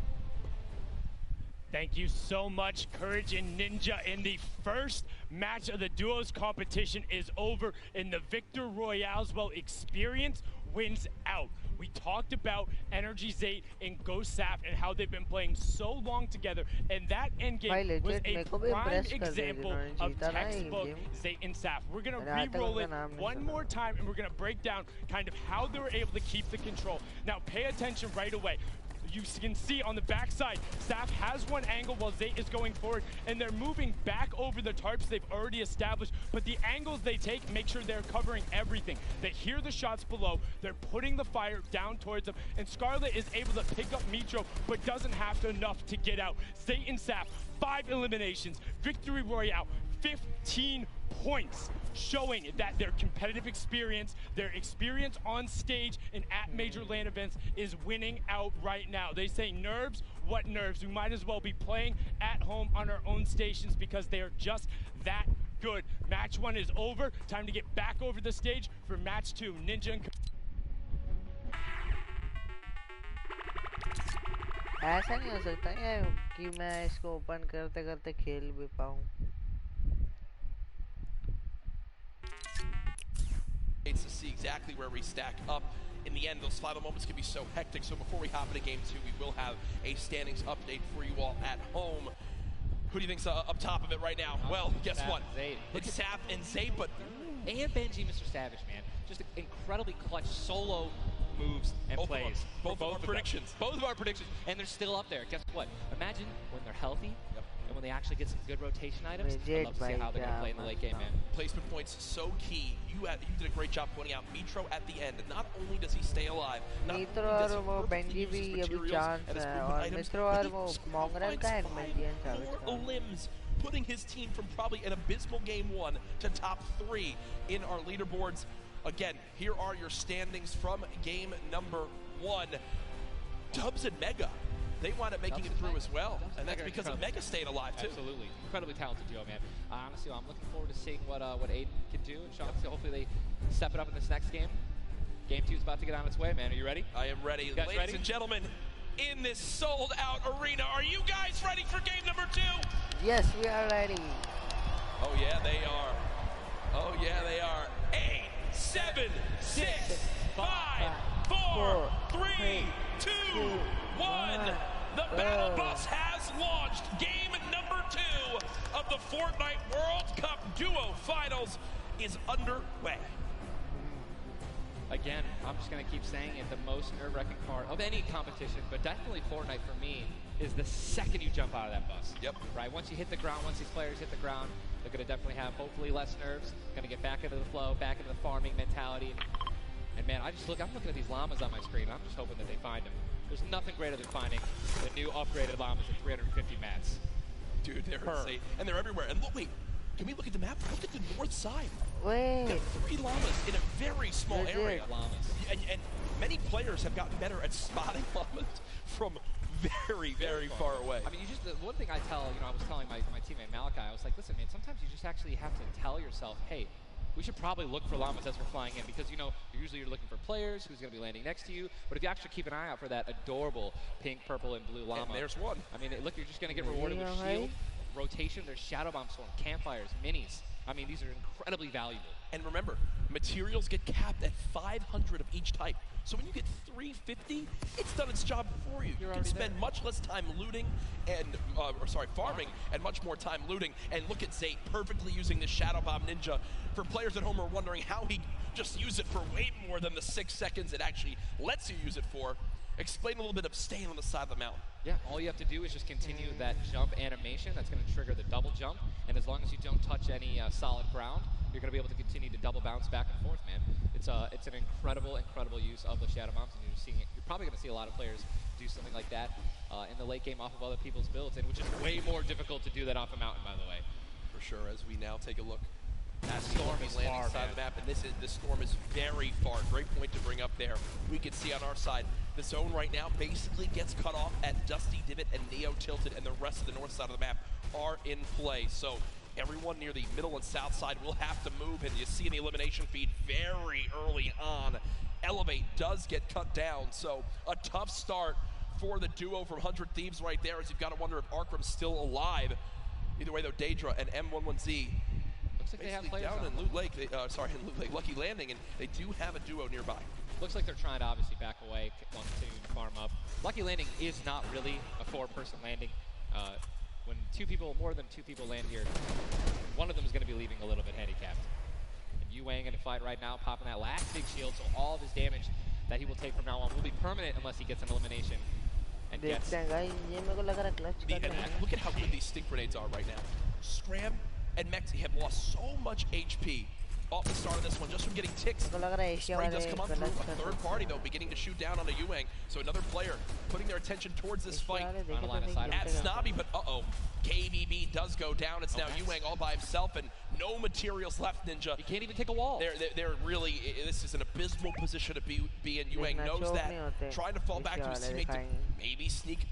Speaker 2: Thank you so much, Courage and Ninja. And the first match of the duos competition is over in the Victor Royales. Well, experience wins out. We talked about Energy Zate and Ghost Saf and how they've been playing so long together, and that endgame was a prime example of textbook Zate and Saf. We're going to re-roll it one more time, and we're going to break down kind of how they were able to keep the control. Now, pay attention right away. You can see on the backside, Saf has one angle while Zate is going forward, and they're moving back over the tarps they've already established, but the angles they take make sure they're covering everything. They hear the shots below, they're putting the fire down towards them, and Scarlet is able to pick up Mitro, but doesn't have enough to get out. Zate and Saf, 5 eliminations, Victory Royale, 15 points, showing that their competitive experience, their experience on stage and at major LAN events is winning out right now. They say nerves, what nerves? We might as well be playing at home on our own stations because they are just that good. Match 1 is over. Time to get back over the stage for match 2. Ninja and
Speaker 3: ऐसा नहीं हो सकता है कि मैं इसको open करते करते खेल भी पाऊँ.
Speaker 24: To see exactly where we stack up. In the end, those final moments can be so hectic. So before we hop into Game 2, we will have a standings update for you all at home. Who do you think's up top of it right now? Well, guess what? It's Saf and Zate, but
Speaker 20: and Benji, Mr. Savage, man, just incredibly clutch solo moves and plays.
Speaker 24: Both of our predictions.
Speaker 20: Both of our predictions, and they're still up there. Guess what? Imagine when they're healthy. And when they actually get some good rotation items, I'd love to see how they're going to play in the late game, man.
Speaker 24: Placement points so key. You did a great job pointing out Mitro at the end. Not only does he stay alive, not only does he perfectly use his materials and his movement items, but he also finds 4 limbs, putting his team from probably an abysmal Game 1 to top 3 in our leaderboards. Again, here are your standings from game number 1. Dubs and Mega. They wound up making it through as well, and that's because of Mega staying alive, too.
Speaker 20: Absolutely. Incredibly talented duo, man. Honestly, I'm looking forward to seeing what Aiden can do, and Sean, so hopefully they step it up in this next game. Game 2 is about to get on its way, man. Are you ready?
Speaker 24: I am ready. Ladies and gentlemen, in this sold-out arena, are you guys ready for game number 2?
Speaker 3: Yes, we are ready.
Speaker 24: Oh, yeah, they are. Oh, yeah, they are. 8, 7, 6, 5, 4, 3, 2, 1. The Battle Bus has launched. Game number 2 of the Fortnite World Cup Duo Finals is underway.
Speaker 20: Again, I'm just going to keep saying it, the most nerve-wracking part of any competition, but definitely Fortnite for me, is the second you jump out of that bus.
Speaker 24: Yep.
Speaker 20: Right? Once you hit the ground, once these players hit the ground, they're going to definitely have hopefully less nerves, going to get back into the flow, back into the farming mentality. And man, I'm looking at these llamas on my screen, and I'm just hoping that they find them. There's nothing greater than finding the new upgraded llamas at 350 mats.
Speaker 24: Dude, they're insane. And they're everywhere. And look, wait, can we look at the map? Look at the north side.
Speaker 3: Wait.
Speaker 24: We've got 3 llamas in a very small area. And many players have gotten better at spotting llamas from very, very far away.
Speaker 20: I mean, the one thing I was telling my teammate Malachi, I was like, listen, man, sometimes you just actually have to tell yourself, hey, we should probably look for llamas as we're flying in, because usually you're looking for players who's going to be landing next to you. But if you actually keep an eye out for that adorable pink, purple, and blue llama,
Speaker 24: and there's one.
Speaker 20: I mean, look, you're just going to get rewarded with shield, rotation. There's shadow bomb storm, campfires, minis. I mean, these are incredibly valuable.
Speaker 24: And remember, materials get capped at 500 of each type. So when you get 350, it's done its job for you. You can spend much less time looting and, farming, and much more time looting. And look at Zate perfectly using the Shadow Bomb Ninja. For players at home who are wondering how he just used it for way more than the 6 seconds it actually lets you use it for, explain a little bit of staying on the side of the mountain.
Speaker 20: Yeah, all you have to do is just continue that jump animation. That's going to trigger the double jump. And as long as you don't touch any solid ground, you're going to be able to continue to double bounce back and forth, man. It's an incredible use of the Shadow Bombs, and you're probably going to see a lot of players do something like that in the late game off of other people's builds, and which is way more difficult to do that off a mountain, by the way.
Speaker 24: For sure, as we now take a look.
Speaker 20: That storm is
Speaker 24: landing
Speaker 20: far,
Speaker 24: side of the map, and this storm is very far. Great point to bring up there. We can see on our side, the zone right now basically gets cut off at Dusty Divot and Neo Tilted, and the rest of the north side of the map are in play. So everyone near the middle and south side will have to move, and you see in the elimination feed very early on, Elevate does get cut down. So a tough start for the duo from 100 Thieves right there, as you've got to wonder if Arkram's still alive. Either way, though, Daedra and M11Z
Speaker 20: looks like they have players
Speaker 24: down in Loot Lake, in Loot Lake, Lucky Landing, and they do have a duo nearby.
Speaker 20: Looks like they're trying to obviously back away while continuing to farm up. Lucky Landing is not really a 4-person landing. When more than two people land here, one of them is going to be leaving a little bit handicapped. And Yuang in a fight right now, popping that last big shield, so all of his damage that he will take from now on will be permanent unless he gets an elimination. And gets
Speaker 3: look
Speaker 24: at how good these stink grenades are right now. Scram and Mexi have lost so much HP off the start of this one, just from getting ticks. Spray does come on through. A third party, though, beginning to shoot down on a Yuang. So another player putting their attention towards this fight. At Snobby, but KBB does go down. It's now Yuang all by himself, and no materials left, Ninja.
Speaker 20: He can't even take a wall.
Speaker 24: They're really, this is an abysmal position to be in. Yuang knows that. Trying to fall back to his teammate to maybe sneak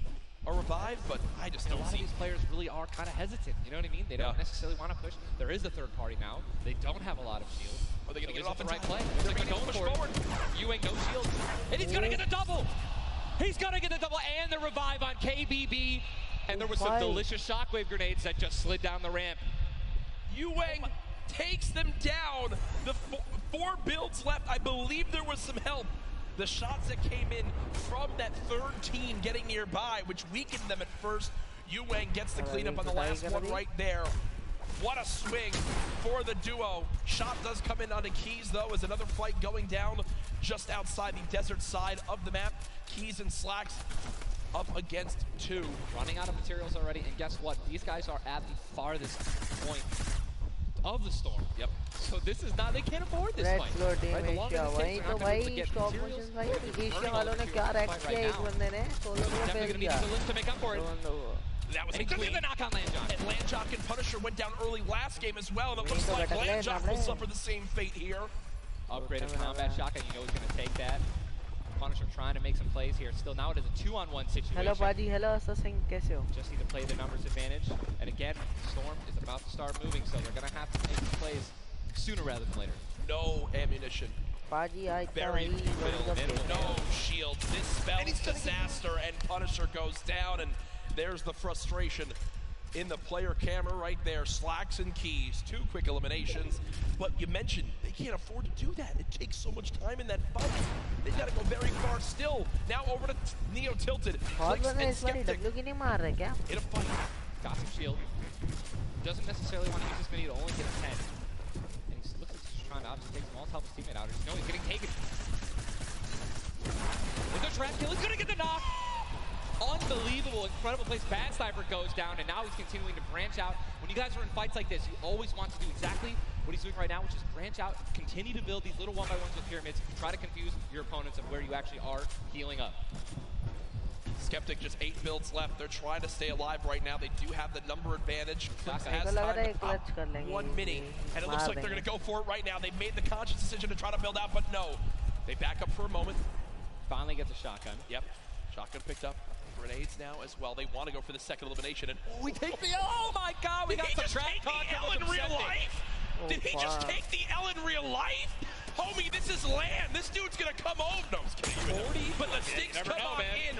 Speaker 24: a revive, but I just don't see.
Speaker 20: A lot of these players really are kind of hesitant. You know what I mean? They don't necessarily want to push. There is a third party now. They don't have a lot of shield.
Speaker 24: Are they going to get it off
Speaker 20: the right play?
Speaker 24: They're going to push forward.
Speaker 20: Yuang, no shield. And he's going to get the double. He's going to get the double and the revive on KBB. And there was some delicious shockwave grenades that just slid down the ramp.
Speaker 24: Yuang takes them down. The 4 builds left. I believe there was some help. The shots that came in from that third team getting nearby, which weakened them at first. Yuang gets the cleanup on the last one right there. What a swing for the duo. Shot does come in onto Keys, though, as another fight going down just outside the desert side of the map. Keys and Slacks up against 2.
Speaker 20: Running out of materials already, and guess what? These guys are at the farthest point of the storm.
Speaker 24: Yep.
Speaker 20: So this is not, they can't afford this fight.
Speaker 3: Right, the longer it takes, they're not going to be able to get materials.
Speaker 20: Definitely going to need the lift to make up for it.
Speaker 24: That was
Speaker 20: a clean. The knock on Landjock.
Speaker 24: And Landjock and Punisher went down early last game as well, and it looks like Landjock will suffer the same fate here.
Speaker 20: Upgraded combat shotgun, you know he's going to take that. Punisher trying to make some plays here. Still now it is a 2-on-1 situation.
Speaker 3: Hello, Baji. Hello, Assassin. Kaise ho?
Speaker 20: Just need to play the numbers advantage. And again, Storm is about to start moving, so they're going to have to make some plays sooner rather than later.
Speaker 24: No ammunition.
Speaker 3: Baji,
Speaker 24: very few builds. No shield. This spells disaster, and Punisher goes down, and there's the frustration in the player camera right there. Slacks and Keys, 2 quick eliminations. But you mentioned they can't afford to do that. It takes so much time in that fight. They've got to go very far still. Now over to Neo Tilted. Clicks and Skeptic in a fight.
Speaker 20: Got some shield. Doesn't necessarily want to use this mini to only get a 10. And he looks like he's trying to obviously take some ults, help his teammate out. No, he's getting taken. With the trap kill, he's going to get the knock. Unbelievable, incredible place. Bad Sniper goes down, and now he's continuing to branch out. When you guys are in fights like this, you always want to do exactly what he's doing right now, which is branch out, continue to build these little 1x1s with pyramids, try to confuse your opponents of where you actually are healing up.
Speaker 24: Skeptic, just 8 builds left. They're trying to stay alive right now. They do have the number advantage. Clips has time to pop 1 mini, and it looks like they're going to go for it right now. They've made the conscious decision to try to build out, but no. They back up for a moment.
Speaker 20: Finally gets a shotgun.
Speaker 24: Yep, shotgun picked up. Grenades now as well. They want to go for the second elimination, and
Speaker 20: we take the oh my god, we got some trap talk.
Speaker 24: Did he just take the L in real life? Did he just take the L in real life? Homie, this is land. This dude's gonna come over. No, I'm just kidding.
Speaker 20: 40,
Speaker 24: but the Stinks come on in.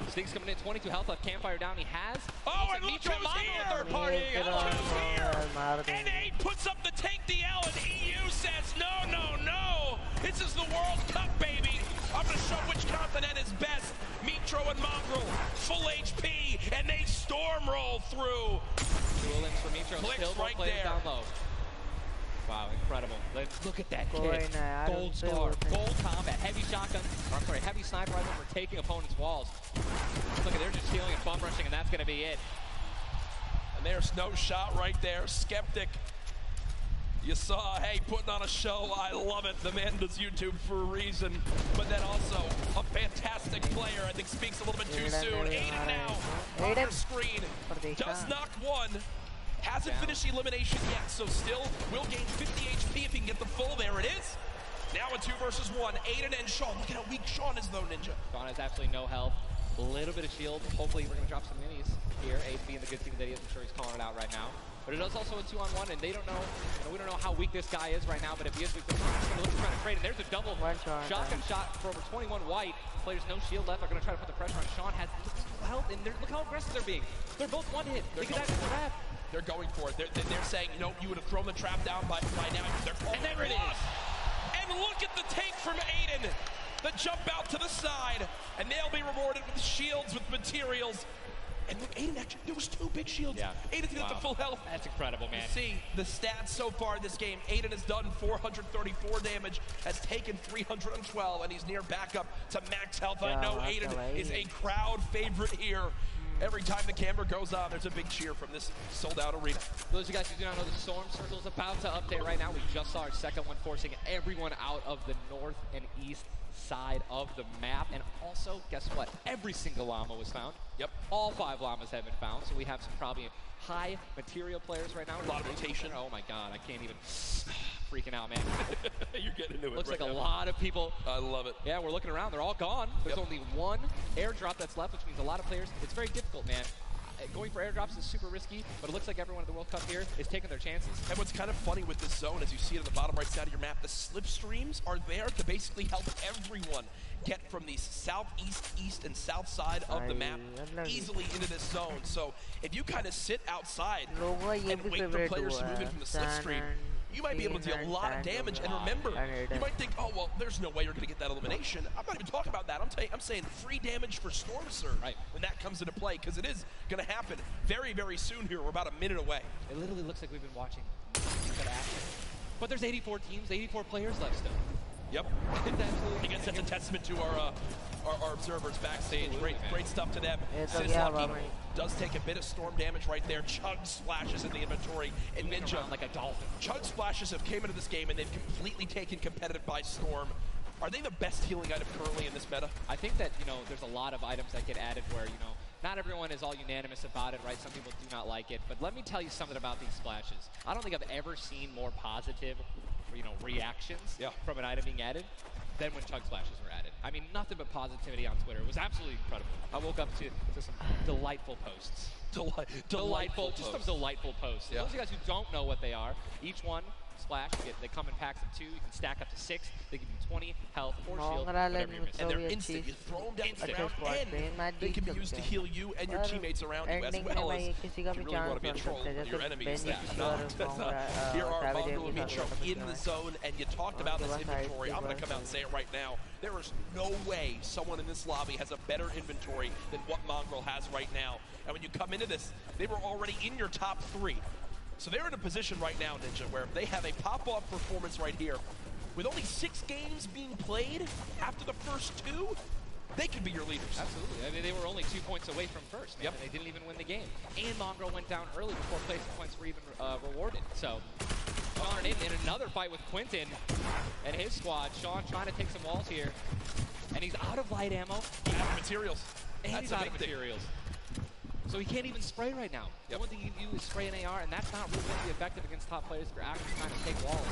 Speaker 20: Stinks coming in, 22 health left. Campfire down. He has.
Speaker 24: Oh, and look who's here.
Speaker 20: Third party.
Speaker 24: N8 puts up the take the L, and EU says no, no, no. This is the World Cup, baby. I'm gonna show which continent is best. Mitro and Mongrel, full HP, and they storm roll through.
Speaker 20: Duel links for Mitro.
Speaker 24: Clicks
Speaker 20: still
Speaker 24: right
Speaker 20: there. Down low. Wow, incredible. Look at that kid. Gold star, gold combat, heavy shotgun, heavy sniper rifle for taking opponents' walls. Look at, they're just healing and bum rushing, and that's going to be it.
Speaker 24: And there's no shot right there. Skeptic. You saw, hey, putting on a show. I love it. The man does YouTube for a reason. But then also a fantastic player. I think speaks a little bit too soon. Aiden now on our screen. Does knock one. Hasn't finished elimination yet, so still will gain 50 HP if he can get the full. There it is. Now a 2 versus 1. Aiden and Sean. Look at how weak Sean is, though, Ninja.
Speaker 20: Sean has absolutely no health. A little bit of shield. Hopefully we're going to drop some minis here. Aiden being the good team that he is. I'm sure he's calling it out right now. But it is also a 2-on-1, and they don't know, we don't know how weak this guy is right now, but if he is weak, they're going to look to try to trade, and there's a double shotgun shot for over 21 white. Players no shield left are going to try to put the pressure on. Sean has health, and look how aggressive they're being. They're both one hit. They could actually grab.
Speaker 24: They're going for it. They're saying, no, you would have thrown the trap down by now. They're calling
Speaker 20: and there it is.
Speaker 24: And look at the take from Aiden. The jump out to the side, and they'll be rewarded with shields, with materials. And look, Aiden actually, there was 2 big shields.
Speaker 20: Yeah.
Speaker 24: Aiden's got the full health.
Speaker 20: That's incredible, man.
Speaker 24: You see the stats so far this game. Aiden has done 434 damage, has taken 312, and he's near backup to max health. I know Aiden is a crowd favorite here. Every time the camera goes on, there's a big cheer from this sold-out arena.
Speaker 20: For those of you guys who do not know, the Storm Circle is about to update right now. We just saw our second one, forcing everyone out of the north and east side of the map. And also, guess what? Every single llama was found.
Speaker 24: Yep.
Speaker 20: All 5 llamas have been found, so we have some probably high material players right now.
Speaker 24: A lot of rotation.
Speaker 20: Oh my god, I can't even... freaking out, man.
Speaker 24: You're getting into it.
Speaker 20: Looks
Speaker 24: right
Speaker 20: like
Speaker 24: now.
Speaker 20: a lot of people.
Speaker 24: I love it.
Speaker 20: Yeah, we're looking around. They're all gone. There's only 1 airdrop that's left, which means a lot of players. It's very difficult, man. Going for airdrops is super risky, but it looks like everyone at the World Cup here is taking their chances.
Speaker 24: And what's kind of funny with this zone, as you see it on the bottom right side of your map, the slipstreams are there to basically help everyone get from the southeast, east, and south side of the map easily into this zone. So if you kind of sit outside and wait for players to move in from the slipstream, you might be able to do a lot of damage. And remember, you might think, oh, well, there's no way you're going to get that elimination. I'm not even talking about that. I'm saying free damage for Storm Surge when that comes into play, because it is going to happen very, very soon here. We're about a minute away.
Speaker 20: It literally looks like we've been watching that action. But there's 84 teams, 84 players left still.
Speaker 24: Yep. I guess that's a testament to our observers backstage. Great stuff to them. Lucky does take a bit of storm damage right there. Chug splashes in the inventory. And Ninja,
Speaker 20: like a dolphin.
Speaker 24: Chug splashes have came into this game and they've completely taken competitive by storm. Are they the best healing item currently in this meta?
Speaker 20: I think that, there's a lot of items that get added where, not everyone is all unanimous about it, right? Some people do not like it. But let me tell you something about these splashes. I don't think I've ever seen more positive reactions from an item being added than when chug splashes were added. I mean, nothing but positivity on Twitter. It was absolutely incredible. I woke up to some delightful posts. Delightful posts. Just some delightful posts. Those of you guys who don't know what they are, each one splash, they come in packs of 2. You can stack up to 6. They give you 20 health or shield, whatever you're missing.
Speaker 24: And they're instant. You throw them down the ground, and they can be used to heal you and your teammates around you, as well as if you really want to be a troll with your enemies. Here are Mongrel and Micho in the zone, and you talked about this inventory. I'm going to come out and say it right now. There is no way someone in this lobby has a better inventory than what Mongrel has right now. And when you come into this, they were already in your top 3. So they're in a position right now, Ninja, where if they have a pop-off performance right here, with only 6 games being played after the first 2, they could be your leaders.
Speaker 20: Absolutely. I mean, they were only 2 points away from first. Yep. And they didn't even win the game. And Mongrel went down early before placement points were even rewarded. So Sean in another fight with Quentin and his squad. Sean trying to take some walls here. And he's out of light ammo.
Speaker 24: Out of materials.
Speaker 20: And he's out of materials. So he can't even spray right now. The only thing you can do is spray an AR, and that's not really going to be effective against top players if you're actually trying to take walls.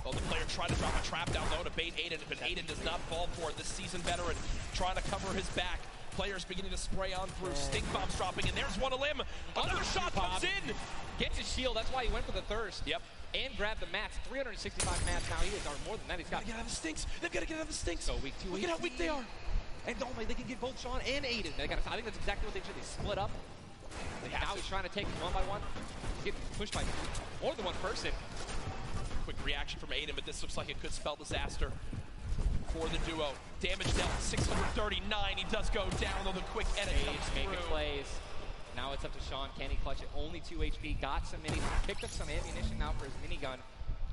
Speaker 24: Well, the player tried to drop a trap down low to bait Aiden, but Aiden does not fall for it. This seasoned veteran trying to cover his back. Players beginning to spray on through. Stink bombs dropping, and there's one a limb. Another shot comes in.
Speaker 20: Gets his shield. That's why he went for the thirst.
Speaker 24: Yep.
Speaker 20: And grabbed the mats. 365 mats now. He is, or more than that. He's got.
Speaker 24: Get out of the stinks. They've got to get out of the stinks.
Speaker 20: So weak 2.
Speaker 24: Look at how weak they are.
Speaker 20: And they can get both Sean and Aiden. I think that's exactly what they did. They split up. Now he's trying to take them one by one. He's getting pushed by more than one person.
Speaker 24: Quick reaction from Aiden, but this looks like it could spell disaster for the duo. Damage dealt 639. He does go down, though the quick edit comes
Speaker 20: making
Speaker 24: through.
Speaker 20: Plays. Now it's up to Sean. Can he clutch it? Only 2 HP. Got some minis. Picked up some ammunition now for his minigun.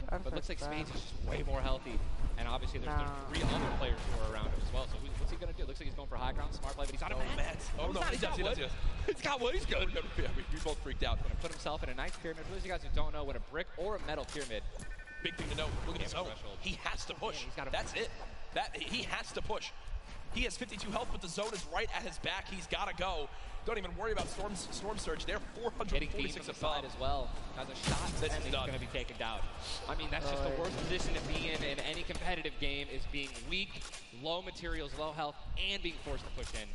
Speaker 20: But it looks like Spades is just way more healthy. And obviously there's 3 other players who are around him as well. So what's he going to do? Looks like he's going for high ground, smart play, but he's out of meds.
Speaker 24: Oh, no, he does. He's got wood. He's good. Yeah, we both freaked out.
Speaker 20: Going to put himself in a nice pyramid. For those of you guys who don't know what a brick or a metal pyramid.
Speaker 24: Big thing to know. Look at his zone. He has to push. That's it. He has to push. He has 52 health, but the zone is right at his back. He's got to go. Don't even worry about Storm Surge. They're 446
Speaker 20: above as well. Has a shot that's going to be taken down. I mean, that's just the worst position to be in any competitive game, is being weak, low materials, low health, and being forced to push in.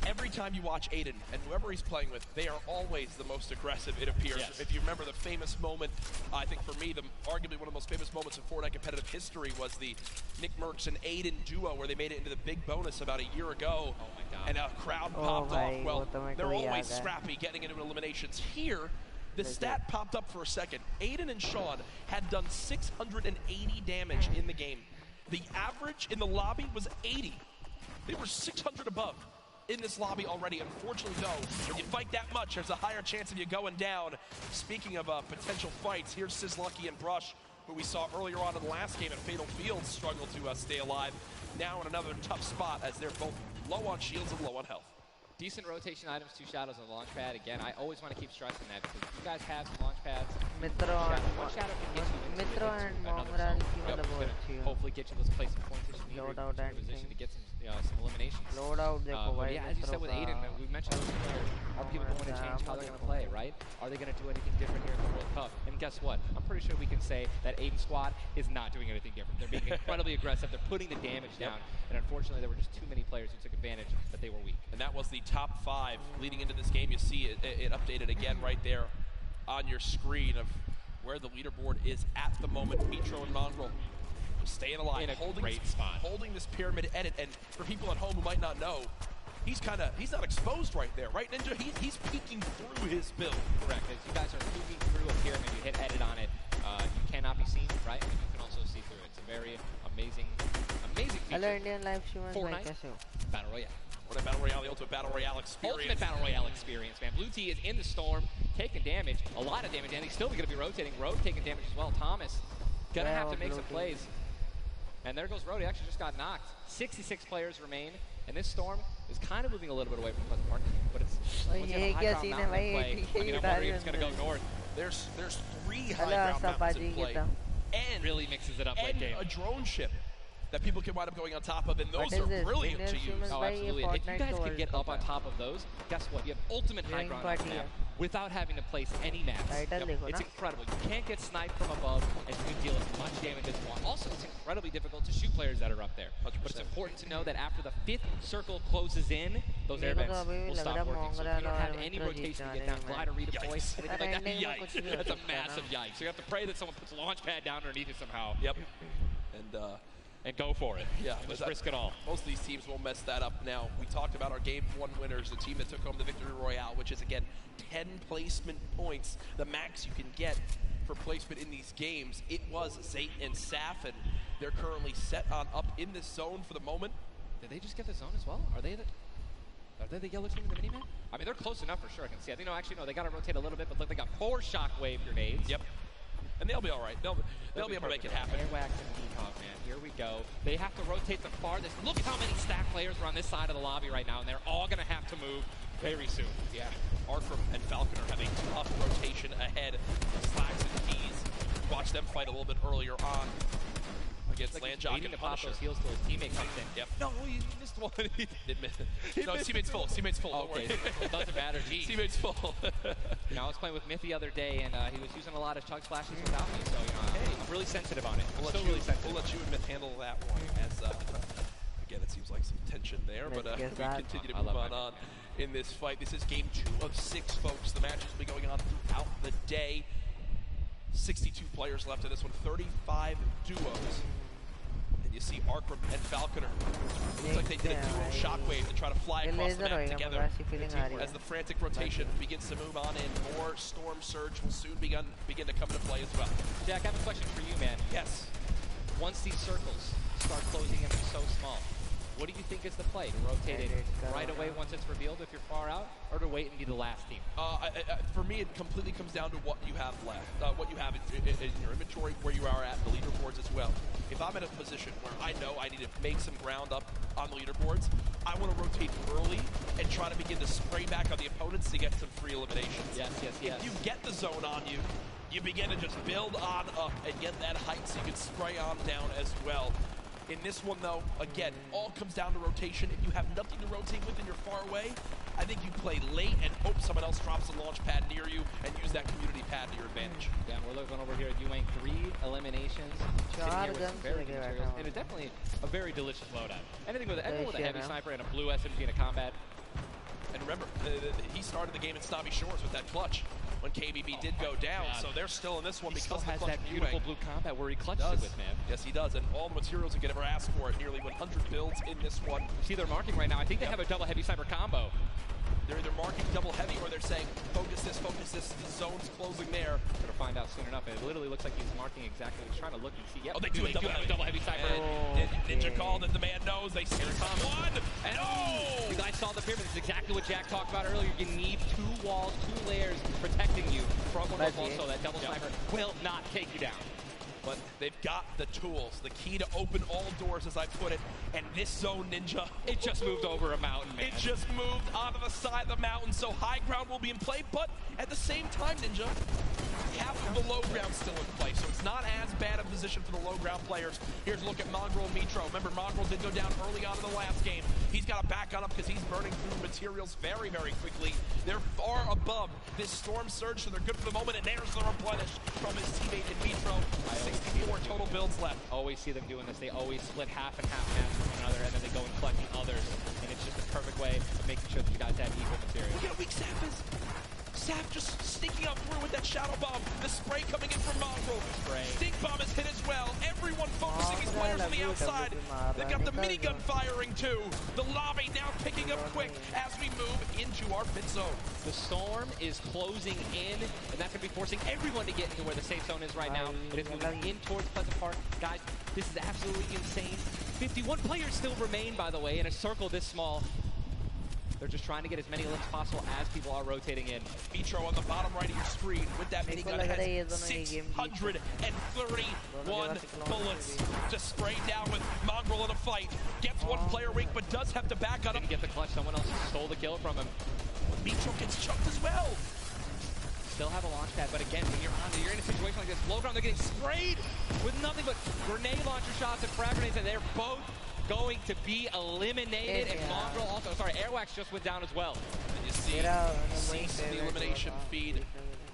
Speaker 24: Every time you watch Aiden and whoever he's playing with, they are always the most aggressive, it appears.
Speaker 20: Yes.
Speaker 24: If you remember the famous moment, I think for me, arguably one of the most famous moments in Fortnite competitive history was the Nick Merckx and Aiden duo, where they made it into the big bonus about a year ago.
Speaker 20: Oh my God.
Speaker 24: And a crowd popped off. Well, they're always scrappy getting into eliminations. Here, the stat popped up for a second. Aiden and Sean had done 680 damage in the game. The average in the lobby was 80. They were 600 above in this lobby already. Unfortunately, though, when you fight that much, there's a higher chance of you going down. Speaking of potential fights, here's Sizlucky and Brush, who we saw earlier on in the last game at Fatal Fields struggle to stay alive. Now in another tough spot, as they're both low on shields and low on health.
Speaker 20: Decent rotation items, 2 shadows on the launch pad. Again, I always want to keep stressing that, because you guys have some launch pads.
Speaker 3: Mitro and Mongrel
Speaker 20: hopefully get you those placement points that you need in position to get some eliminations.
Speaker 3: Loadout
Speaker 20: yeah, as you said with Aiden, we mentioned those earlier. Are people going to change how they're going to play, right? Are they going to do anything different here in the World Cup? And guess what? I'm pretty sure we can say that Aiden's squad is not doing anything different. They're being incredibly aggressive. They're putting the damage down. And unfortunately, there were just too many players who took advantage that they were weak.
Speaker 24: And that was the top 5 leading into this game. You see it updated again right there on your screen of where the leaderboard is at the moment. Mitro and Mongrel staying alive, holding this pyramid edit. And for people at home who might not know, he's not exposed right there, right, Ninja? He's peeking through his build.
Speaker 20: Correct. As you guys are peeking through a pyramid, you hit edit on it, you cannot be seen, right? And you can also see through it. It's a very amazing feature.
Speaker 3: Hello, Indian live streamers.
Speaker 20: Fortnite Battle Royale.
Speaker 24: Fortnite Battle Royale, the ultimate Battle Royale experience.
Speaker 20: Ultimate Battle Royale experience, man. Blue T is in the storm, taking damage, a lot of damage, and he's still going to be rotating. Road taking damage as well. Thomas going to have to make some plays. And there goes Road. He actually just got knocked. 66 players remain, and this storm is kind of moving a little bit away from Pleasant Park, but it's once you have a high ground mountain in play, I mean, I'm wondering if it's going to go north.
Speaker 24: There's 3 high ground mountains in play, and
Speaker 20: really mixes it up late game.
Speaker 24: A drone ship that people can wind up going on top of, and those are brilliant to use.
Speaker 20: Oh, absolutely. If you guys could get up on top of those, guess what? You have ultimate high ground on the map without having to place any maps. It's incredible. You can't get sniped from above, and you can deal as much damage as you want. Also, it's incredibly difficult to shoot players that are up there. 100%. But it's important to know that after the 5th circle closes in, those air vents will stop working. So if you don't have any rotation to get down, glide or redeploy, anything like that, yikes. That's a massive yikes. So you have to pray that someone puts a launch pad down underneath it somehow.
Speaker 24: Yep.
Speaker 20: And go for it.
Speaker 24: Yeah,
Speaker 20: just risk it all.
Speaker 24: Most of these teams will mess that up. Now, we talked about our Game 1 winners, the team that took home the Victory Royale, which is, again, 10 placement points, the max you can get for placement in these games. It was Zayt and Saf, and they're currently set on up in this zone for the moment.
Speaker 20: Did they just get the zone as well? Are they the yellow team in the minimap? I mean, they're close enough for sure. I can see. I think, no, actually, no, they got to rotate a little bit, but look, they got 4 shockwave grenades.
Speaker 24: Yep. And they'll be all right. They'll be able to make it happen.
Speaker 20: Airwax and Decog, man. Here we go. They have to rotate the farthest. Look at how many stack players are on this side of the lobby right now, and they're all going to have to move very soon.
Speaker 24: Yeah. Arkram and Falconer have a tough rotation ahead. Slacks and Keys. Watch them fight a little bit earlier on against Landjock and
Speaker 20: Punisher. Those heals till his teammate comes in.
Speaker 24: Yep. No, he missed one. He did miss. No, his teammate's full. Teammate's full.
Speaker 20: Okay. It doesn't matter. Geez.
Speaker 24: Teammate's full.
Speaker 20: You know, I was playing with Myth the other day, and he was using a lot of chug splashes without me, so, you know, I'm really sensitive on it.
Speaker 24: We'll let you and Myth handle that one. As, again, it seems like some tension there, but we continue to move on in this fight. This is game 2 of 6, folks. The match will be going on throughout the day. 62 players left in this one, 35 duos. And you see Arkram and Falconer. Looks like they did a duo shockwave to try to fly across the map together as the frantic rotation begins to move on in. More Storm Surge will soon begin to come into play as well.
Speaker 20: Jack, I have a question for you, man.
Speaker 24: Yes.
Speaker 20: Once these circles start closing in so small, What do you think is the play? To rotate it right away once it's revealed if you're far out, or to wait and be the last team?
Speaker 24: For me, it completely comes down to what you have left, what you have in your inventory, where you are at the leaderboards as well. If I'm in a position where I know I need to make some ground up on the leaderboards, I want to rotate early and try to begin to spray back on the opponents to get some free eliminations.
Speaker 20: Yes.
Speaker 24: If you get the zone on you, you begin to just build on up and get that height so you can spray on down as well. In this one, though, again, all comes down to rotation. If you have nothing to rotate with and you're far away, I think you play late and hope someone else drops a launch pad near you and use that community pad to your advantage.
Speaker 20: Yeah, we're looking over here at Ewing. 3 eliminations. Sitting here with some very good materials. And it's definitely a very delicious loadout. Anything with a heavy sniper and a blue SMG in a combat.
Speaker 24: And remember, he started the game in Snobby Shores with that clutch when KBB did go down, so they're still in this one because
Speaker 20: he
Speaker 24: of the
Speaker 20: has that beautiful blue combat where he clutched it with, man.
Speaker 24: Yes, he does, and all the materials he could ever ask for, nearly 100 builds in this one.
Speaker 20: See, they're marking right now. I think they have a double heavy sniper combo.
Speaker 24: They're either marking double heavy or they're saying, focus this, the zone's closing there.
Speaker 20: We're gonna find out soon enough. It literally looks like he's marking exactly. He's trying to look and see. Yep,
Speaker 24: they do have a double heavy sniper. Ninja called it, the man knows. They see one, and
Speaker 20: you guys saw the pyramid. This is exactly what Jack talked about earlier. You need 2 walls, 2 layers protecting you from one of those. So that double sniper will not take you down.
Speaker 24: But they've got the tools, the key to open all doors, as I put it. And this zone, Ninja,
Speaker 20: it just moved over a mountain, man.
Speaker 24: It just moved onto the side of the mountain, so high ground will be in play. But at the same time, Ninja, half of the low ground still in play, so it's not as bad a position for the low ground players. Here's a look at Mongrel and Mitro. Remember, Mongrel did go down early on in the last game. He's got to back on up because he's burning through materials very, very quickly. They're far above this storm surge, so they're good for the moment, and there's the replenish from his teammate in Mitro. 64 total builds left.
Speaker 20: Always see them doing this. They always split half and half matches with one another, and then they go and collect the others. And it's just a perfect way of making sure that you guys have equal material.
Speaker 24: Look at how weak Sap is. Sap just sneaking up through with that shadow bomb. The spray coming in from Mongrel. Stink bomb is hit as well. Everyone focusing these players on the outside. They've got the minigun firing too. The lobby now picking up quick as we move into our pit zone.
Speaker 20: The storm is closing in, and that's going to be forcing everyone to get into where the safe zone is right now. It is moving in towards Pleasant Park. Guys, this is absolutely insane. 51 players still remain, by the way, in a circle this small. They're just trying to get as many limbs possible as people are rotating in.
Speaker 24: Mitro on the bottom right of your screen with that minigun has 631 bullets to spray down with Mongrel in a fight. Gets one player weak, but does have to back on him.
Speaker 20: Didn't get the clutch. Someone else stole the kill from him.
Speaker 24: Mitro gets chucked as well.
Speaker 20: Still have a launch pad, but again, when you're in a situation like this, low ground, they're getting sprayed with nothing but grenade launcher shots and frag grenades, and they're both going to be eliminated. And Mongrel also, Airwax just went down as well.
Speaker 24: And you see the elimination feed.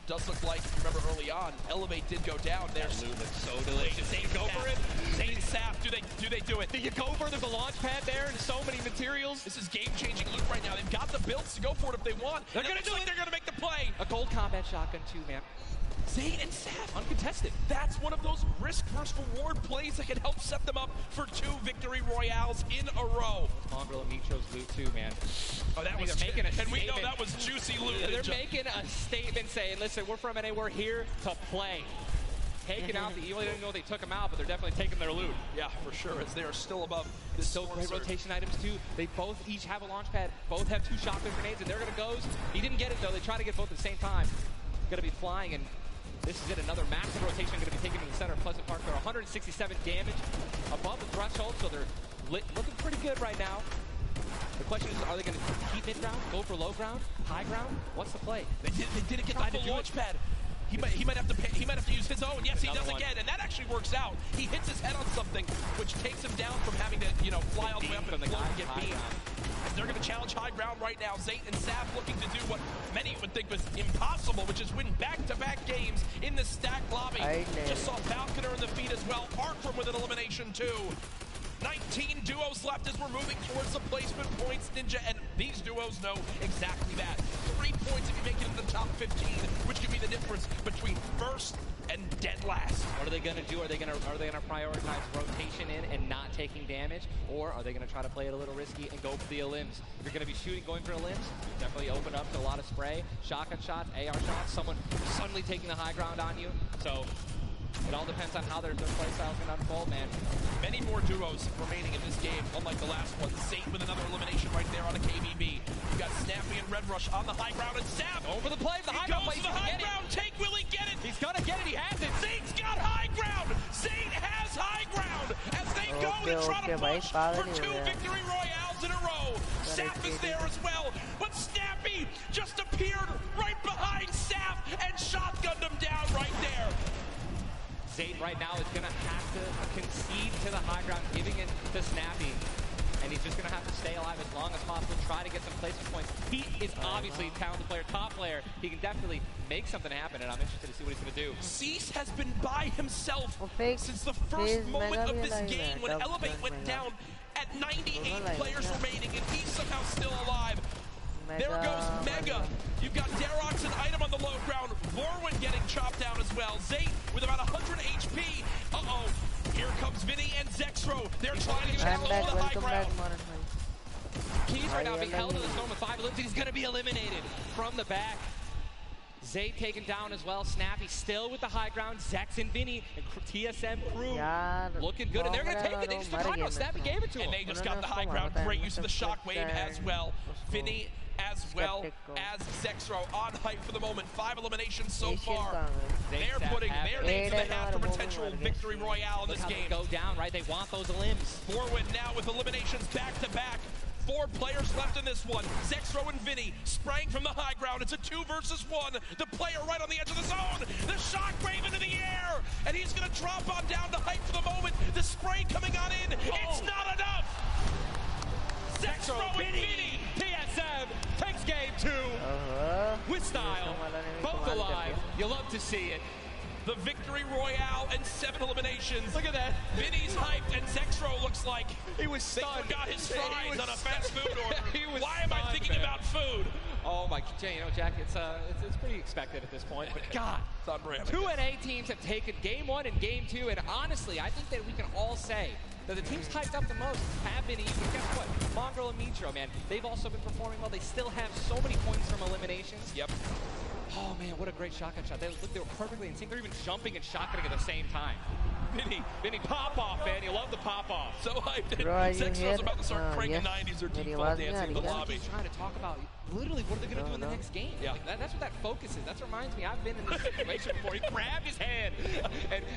Speaker 24: Does look like, remember early on, Elevate did go down there.
Speaker 20: That loot looks so delicious.
Speaker 24: They go for it. Zane and Sap, do they do it?
Speaker 20: Do you go for it? There's a launch pad there and so many materials.
Speaker 24: This is game-changing loot right now. They've got the builds to go for it if they want.
Speaker 20: They're going to do it.
Speaker 24: They're going to make the play.
Speaker 20: A gold combat shotgun too, man.
Speaker 24: Zane and Sap,
Speaker 20: uncontested.
Speaker 24: That's one of those risk versus reward plays that can help set them up for 2 victory royales in a row.
Speaker 20: Mongrel and Mitro's loot too, man.
Speaker 24: Oh, that was making a statement. And we know that was juicy loot.
Speaker 20: They're making a statement saying, listen, we're from NA, we're here to play. Taking out the evil, they didn't know they took them out, but they're definitely taking their loot.
Speaker 24: Yeah, for sure, as they are still above this
Speaker 20: so great rotation items too. They both each have a launch pad, both have 2 shotgun grenades, and they're gonna go. He didn't get it though, they try to get both at the same time. Gonna be flying, and this is it, another massive rotation going to be taken to the center of Pleasant Park. They're 167 damage above the threshold, so they're looking pretty good right now. The question is, are they going to keep mid-ground, go for low ground, high ground? What's the play?
Speaker 24: They didn't get the full launch pad. He might have to use his own. Yes, he does again, and that actually works out. He hits his head on something, which takes him down from having to, fly all the way up and get beamed. They're going to challenge high ground right now. Zayt and Sap looking to do what many would think was impossible, which is win back-to-back games in the stacked lobby. Just saw Falconer in the feed as well. Arkram with an elimination too. 19 duos left as we're moving towards the placement points, Ninja, and these duos know exactly that. 3 points if you make it in the top 15, which could be the difference between first and dead last.
Speaker 20: What are they going to do? Are they going to prioritize rotation in and not taking damage, or are they going to try to play it a little risky and go for the limbs? If you're going to be going for the limbs, definitely open up to a lot of spray, shotgun shots, AR shots, someone suddenly taking the high ground on you. So It all depends on how their play style is going to unfold, man.
Speaker 24: Many more duos remaining in this game, unlike the last one. Saint with another elimination right there on a KBB. You got Snappy and Red Rush on the high ground, and Sap
Speaker 20: over the play. The high ground plays.
Speaker 24: The high ground. Take, will he get it?
Speaker 20: He's gonna get it. He has it.
Speaker 24: Saint's got high ground. Saint has high ground as they go to try to push for 2 victory royales in a row. Sap is there as well, but Snappy just appeared right behind Sap and shotgunned him down right there.
Speaker 20: Zayn right now is gonna have to concede to the high ground, giving it to Snappy. And he's just going to have to stay alive as long as possible, try to get some placement points. He is obviously a talented player, top player. He can definitely make something happen, and I'm interested to see what he's going to do.
Speaker 24: Cease has been by himself since the first moment of this game when Elevate went down at 98 players remaining, and he's somehow still alive. There goes Mega. You've got Darox and Item on the low ground. Vorwin getting chopped down as well. Zayt with about 100 HP. Uh-oh. Here comes Vinny and Zexro. They're trying to challenge the high ground.
Speaker 20: Keys right now being held in the zone with 5 eliminated. He's going to be eliminated from the back. Zay taken down as well. Snappy still with the high ground. Zex and Vinny and TSM crew looking good. And they're going to take it. They just took the high ground. Snappy gave it to him.
Speaker 24: And they just got the high ground. Great use of the shockwave as well. Vinny as well as Zexro on hype for the moment. 5 eliminations so far. They're putting their names in the hat for potential victory royale in this game.
Speaker 20: Go down, right? They want those limbs.
Speaker 24: Forward now with eliminations back to back. 4 players left in this one. Zexro and Vinny spraying from the high ground. It's a 2 versus 1. The player right on the edge of the zone. The shockwave into the air. And he's going to drop on down to hype for the moment. The spray coming on in. It's not enough. Zexro and Vinny.
Speaker 20: TSM takes game 2 with style. Both alive. You love to see it.
Speaker 24: The victory royale and 7 eliminations.
Speaker 20: Look at that.
Speaker 24: Vinny's hyped and Zexro looks like
Speaker 20: he was stunned.
Speaker 24: They forgot his fries on a fast food order. Why am
Speaker 20: stunned,
Speaker 24: I thinking about food?
Speaker 20: Oh my, you know, Jack, it's pretty expected at this point. But God, 2 NA teams have taken game 1 and game 2, and honestly, I think that we can all say that the teams hyped up the most have been easy. Guess what? Mongrel and Mitro, man, they've also been performing well. They still have so many points from eliminations.
Speaker 24: Yep.
Speaker 20: Oh man, what a great shotgun shot. They were perfectly in sync. They're even jumping and shotgunning at the same time. Vinny pop-off, man. You love the pop-off.
Speaker 24: So hyped. Zexro's about to start cranking 90s or default dancing in the lobby.
Speaker 20: He's trying to talk about literally what are they going to do in the next game.
Speaker 24: Yeah.
Speaker 20: Like that's what that focus is. That reminds me, I've been in this situation before. He grabbed his hand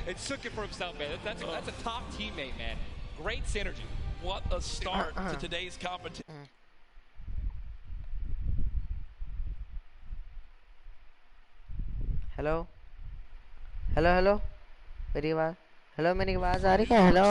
Speaker 20: and shook it for himself, man. That's a top teammate, man. Great synergy.
Speaker 24: What a start to today's competition.
Speaker 3: Hello? Hello? मेरी आवाज hello मेरी आवाज आ रही है hello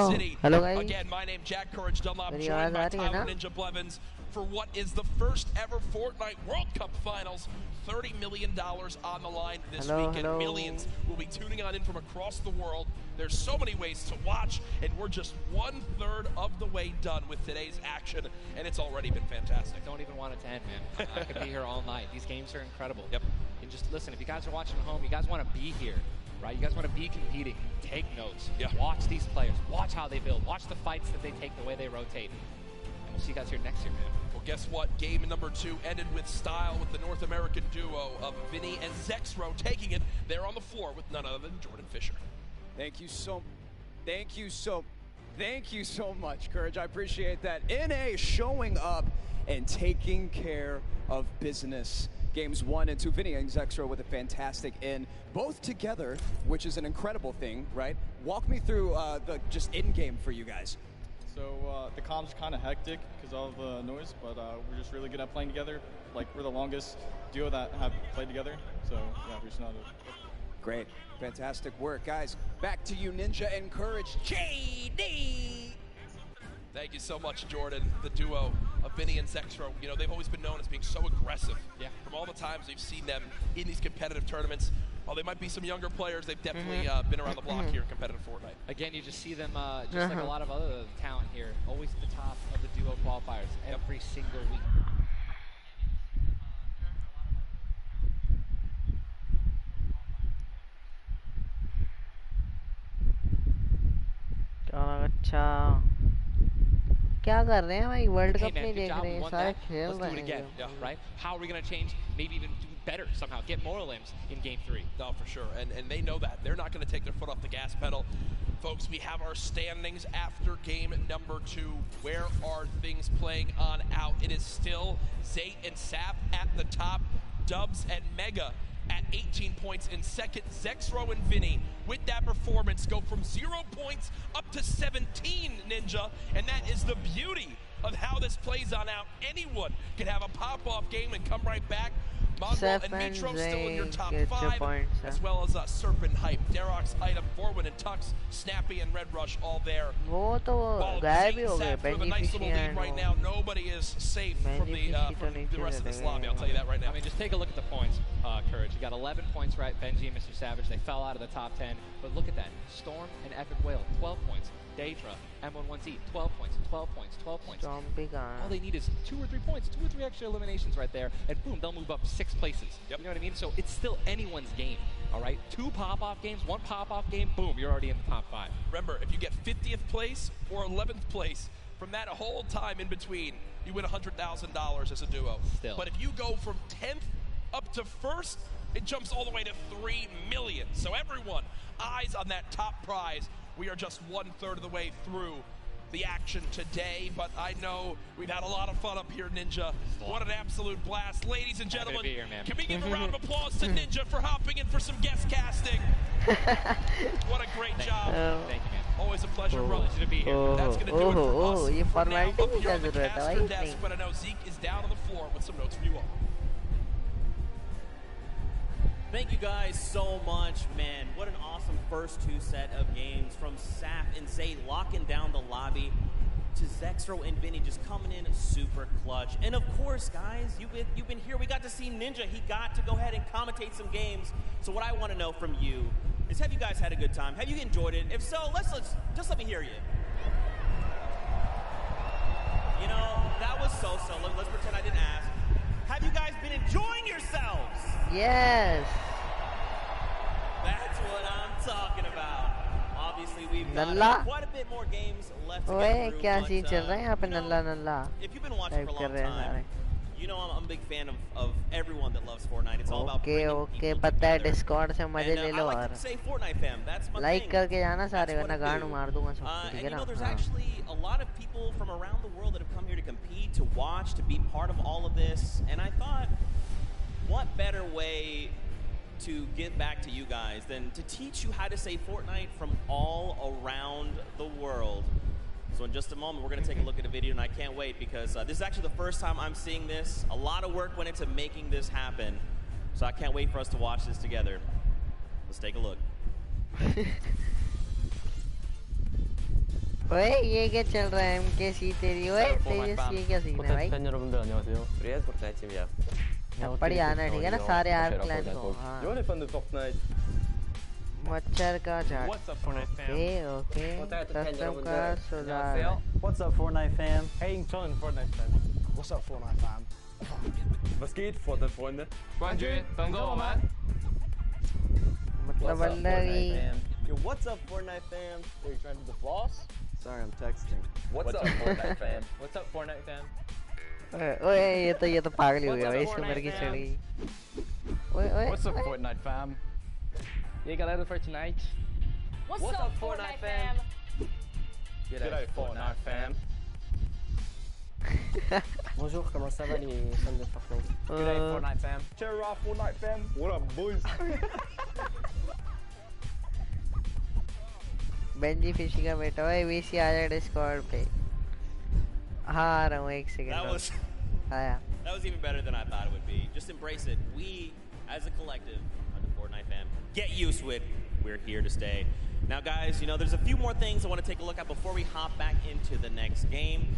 Speaker 3: hello guys
Speaker 24: Again, my name Jack Courage Dunlop, joined by Tyler Ninja Blevins for what is the first ever Fortnite World Cup Finals. $30 million on the line this weekend. Millions will be tuning on in from across the world. There's so many ways to watch, and we're just 1/3 of the way done with today's action, and it's already been fantastic.
Speaker 20: I don't even want it to end, man. I could be here all night. These games are incredible.
Speaker 24: Yep.
Speaker 20: And just listen, if you guys are watching at home, you guys want to be here, right? You guys want to be competing. Take notes.
Speaker 24: Yeah.
Speaker 20: Watch these players. Watch how they build. Watch the fights that they take, the way they rotate. And we'll see you guys here next year, man.
Speaker 24: Well, guess what? Game number 2 ended with style with the North American duo of Vinny and Zexro taking it. They're on the floor with none other than Jordan Fisher.
Speaker 5: Thank you so much, Courage. I appreciate that. NA showing up and taking care of business. Games 1 and 2, Vinny and Zexro with a fantastic in, both together, which is an incredible thing, right? Walk me through the just in-game for you guys.
Speaker 12: So the comms kind of hectic because of the noise, but we're just really good at playing together. Like, we're the longest duo that have played together, so yeah, we're just not
Speaker 5: Great, fantastic work, guys. Back to you, Ninja and Courage. JD!
Speaker 24: Thank you so much, Jordan. The duo of Vinny and Zexro, you know, they've always been known as being so aggressive.
Speaker 20: Yeah.
Speaker 24: From all the times we've seen them in these competitive tournaments. While they might be some younger players, they've definitely been around the block here in competitive Fortnite.
Speaker 20: Again, you just see them, just like a lot of other talent here, always at the top of the duo qualifiers every single week.
Speaker 3: अच्छा क्या कर रहे हैं भाई world
Speaker 20: hey
Speaker 3: cup
Speaker 20: man,
Speaker 3: नहीं
Speaker 20: good
Speaker 3: देख
Speaker 20: job,
Speaker 3: रहे
Speaker 20: we
Speaker 3: हैं
Speaker 20: won
Speaker 3: सारे
Speaker 20: that.
Speaker 3: खेल
Speaker 20: Let's do it again, right? How are we going to change? Maybe even do better somehow. Get more limbs in game 3.
Speaker 24: No, for sure. And they know that. They're not going to take their foot off the gas pedal. Folks, we have our standings after game number 2. Where are things playing on out? It is still Zayt and Sap at the top. Dubs and Mega at 18 points in second. Zexro and Vinny with that performance go from 0 points up to 17, Ninja. And that is the beauty of how this plays on out. Anyone can have a pop-off game and come right back. Mongrel and Mitro still in your top 5, as well as Serpent Hype, Darox, Item, Forwin and Tux, Snappy and Red Rush all there.
Speaker 3: वो तो गायब ही हो गए
Speaker 24: With a nice little lead right now. Nobody is safe from the rest of this lobby, I'll tell you that right now.
Speaker 20: I mean, just take a look at the points, Courage. You got 11 points, right? Benji and Mr. Savage, they fell out of the top 10. But look at that. Storm and Epic Whale, 12 points. Daedra, M11Z, 12 points, 12 points, 12 points. All they need is 2 or 3 points, 2 or 3 extra eliminations right there, and boom, they'll move up 6 places. Yep. You know what I mean? So it's still anyone's game, all right? 2 pop-off games, 1 pop-off game, boom, you're already in the top 5.
Speaker 24: Remember, if you get 50th place or 11th place, from that whole time in between, you win $100,000 as a duo.
Speaker 20: Still.
Speaker 24: But if you go from 10th up to 1st, it jumps all the way to $3 million. So everyone, eyes on that top prize. We are just 1/3 of the way through the action today, but I know we've had a lot of fun up here, Ninja. What an absolute blast. Ladies and gentlemen,
Speaker 20: here,
Speaker 24: can we give a round of applause to Ninja for hopping in for some guest casting? What a great job.
Speaker 20: Thank you, man.
Speaker 24: Always a pleasure, brother, to be here. That's going to do it for us. For now, up here on the caster desk, but I know Zeke is down on the floor with some notes for you all.
Speaker 7: Thank you guys so much, man. What an awesome first 2 set of games from Sap and Zay locking down the lobby to Zexro and Vinny just coming in super clutch. And of course, guys, you've been here. We got to see Ninja. He got to go ahead and commentate some games. So what I want to know from you is, have you guys had a good time? Have you enjoyed it? If so, let's just let me hear you. You know, that was so-so. Let's pretend I didn't ask. Have you guys been enjoying yourselves?
Speaker 3: Yes.
Speaker 7: That's what I'm talking about. Obviously, we've got quite a bit more games left to get through.
Speaker 3: क्या scene चल रहा है यहाँ पे नल्ला
Speaker 7: if you've been watching for a long time, you know I'm a big fan of everyone that loves Fortnite. It's all about bringing people
Speaker 3: पता है
Speaker 7: together.
Speaker 3: Discord से मजे ले लो
Speaker 7: I like
Speaker 3: और
Speaker 7: to say Fortnite fam. That's my
Speaker 3: like
Speaker 7: thing.
Speaker 3: करके जाना सारे वरना
Speaker 7: That's what I
Speaker 3: गांड
Speaker 7: do.
Speaker 3: मार दूंगा सबको ठीक
Speaker 7: And
Speaker 3: है
Speaker 7: you
Speaker 3: ना
Speaker 7: know, there's actually a lot of people from around the world that have come here to compete, to watch, to be part of all of this. And I thought, what better way to give back to you guys than to teach you how to say Fortnite from all around the world. So in just a moment, we're going to take a look at a video, and I can't wait because this is actually the first time I'm seeing this. A lot of work went into making this happen. So I can't wait for us to watch this together. Let's take a look.
Speaker 3: ओए ये क्या चल रहा है MKC तेरी ओए तेजस ये क्या सीन है भाई
Speaker 8: 팬 여러분들 안녕하세요. 우리 Fortnite 팀이야.
Speaker 3: थप्पड़ आना ठीक है ना सारे आर क्लैन को हाँ
Speaker 8: You wanna fund the Fortnite?
Speaker 3: मच्छर का झाड़
Speaker 8: What's up, Fortnite fam?
Speaker 3: Okay custom का सुधार
Speaker 9: What's up, Fortnite fam? Hey, John, Fortnite fam.
Speaker 10: What's up, Fortnite fam?
Speaker 8: Was geht, Fortnite Freunde?
Speaker 3: मतलब बंदा
Speaker 9: Yo, what's up, Fortnite fam? Are you trying to do the floss?
Speaker 8: Sorry, I'm texting. What's up, Fortnite fam?
Speaker 9: What's up, Fortnite fam?
Speaker 3: ओए ये तो पागल हो गया भाई इसको मेरे की चढ़ी ओए
Speaker 9: What's up, Fortnite fam? You got out for tonight?
Speaker 11: What's up, Fortnite fam?
Speaker 9: G'day, Fortnite fam.
Speaker 8: Bonjour, comment ça va les fans de Fortnite?
Speaker 9: G'day, Fortnite fam. Cheer off, Fortnite fam. What up, boys?
Speaker 3: Benji fishy का बेटा ओए VC आ जा Discord पे हाँ आ रहा हूँ एक second आया
Speaker 7: That was even better than I thought it would be. Just embrace it. We, as a collective, are the Fortnite fam. Get used to it. We're here to stay. Now, guys, you know, there's a few more things I want to take a look at before we hop back into the next game.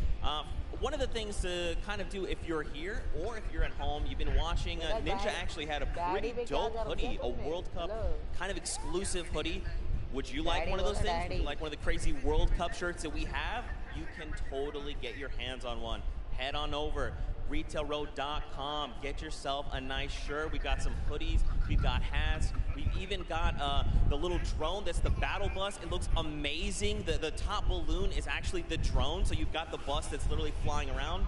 Speaker 7: One of the things to kind of do if you're here or if you're at home, you've been watching, Ninja actually had a pretty dope hoodie, a World Cup kind of exclusive hoodie. Would you like one of those things? Would you like one of the crazy World Cup shirts that we have? You can totally get your hands on one. Head on over. retailroad.com. Get yourself a nice shirt. We got some hoodies. We got hats. We even got the little drone that's the battle bus. It looks amazing. The top balloon is actually the drone, so you've got the bus that's literally flying around.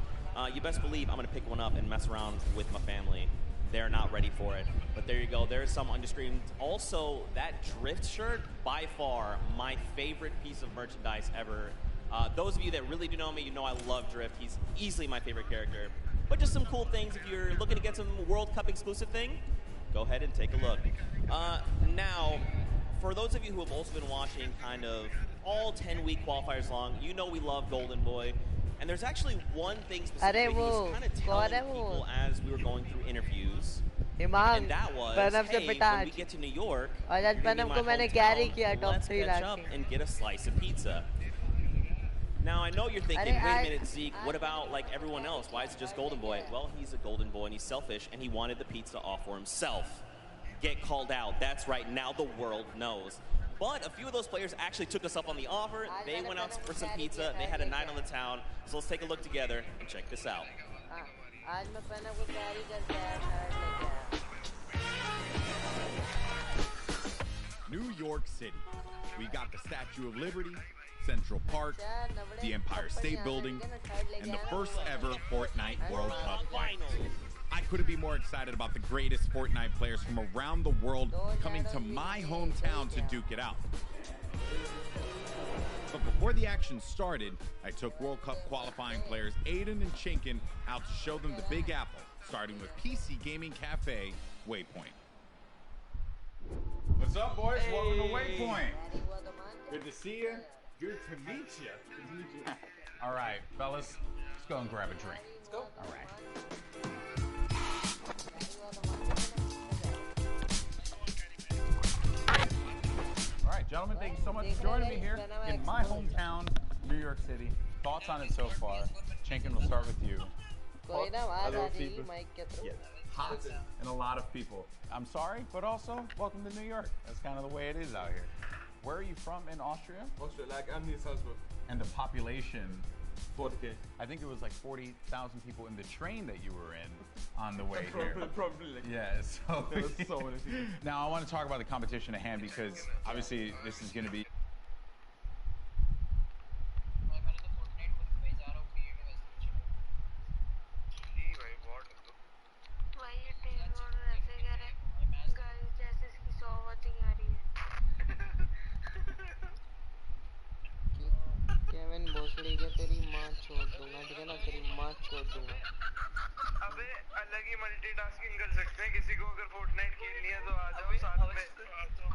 Speaker 7: You best believe I'm going to pick one up and mess around with my family. They're not ready for it. But there you go. There's some on your screen. Also, that Drift shirt, by far, my favorite piece of merchandise ever. Those of you that really do know me, you know I love Drift. He's easily my favorite character. But just some cool things. If you're looking to get some World Cup exclusive thing, go ahead and take a look. Now, for those of you who have also been watching kind of all 10-week qualifiers long, you know we love Golden Boy. And there's actually one thing specifically he was kind of telling people as we were going through interviews. And that was, hey, when we get to New York, you're going to be in my hometown, let's catch up and get a slice of pizza. Now, I know you're thinking, wait a minute, Zeke, what about like everyone else? Why is it just Golden Boy? Well, he's a Golden Boy and he's selfish and he wanted the pizza off for himself. Get called out. That's right, now the world knows. But a few of those players actually took us up on the offer. They went out for some pizza. They had a night on the town. So let's take a look together and check this out.
Speaker 13: New York City. We got the Statue of Liberty, Central Park, the Empire State Building, and the first ever Fortnite World Cup Finals. I couldn't be more excited about the greatest Fortnite players from around the world coming to my hometown to duke it out. But before the action started, I took World Cup qualifying players Aiden and Chinkin out to show them the Big Apple, starting with PC Gaming Cafe, Waypoint.
Speaker 15: What's up, boys? Hey. Welcome to Waypoint. Good to see you. Good to meet you. All right, fellas, let's go and grab a drink. Let's go. All right. All right, gentlemen, thank you so much for joining me here in my hometown, New York City. Thoughts on it so far? Chinkin, we'll start with you. Yes. Hot and a lot of people. I'm sorry, but also welcome to New York. That's kind of the way it is out here. Where are you from in Austria?
Speaker 16: Austria, like I'm near Salzburg.
Speaker 15: And the population?
Speaker 16: 40K.
Speaker 15: I think it was like 40,000 people in the train that you were in on the way here.
Speaker 16: Probably.
Speaker 15: Yeah, so.
Speaker 16: That's so many people.
Speaker 15: Now I want to talk about the competition at hand because obviously this is going to be.
Speaker 3: तेरी माँ छोड़ दूंगा, ठीक है ना, तेरी माँ छोड़ दूंगा।
Speaker 18: अबे अलग ही मल्टीटास्किंग कर सकते हैं, किसी को अगर फोर्टनाइट खेलनी है तो आ जाओ साथ में।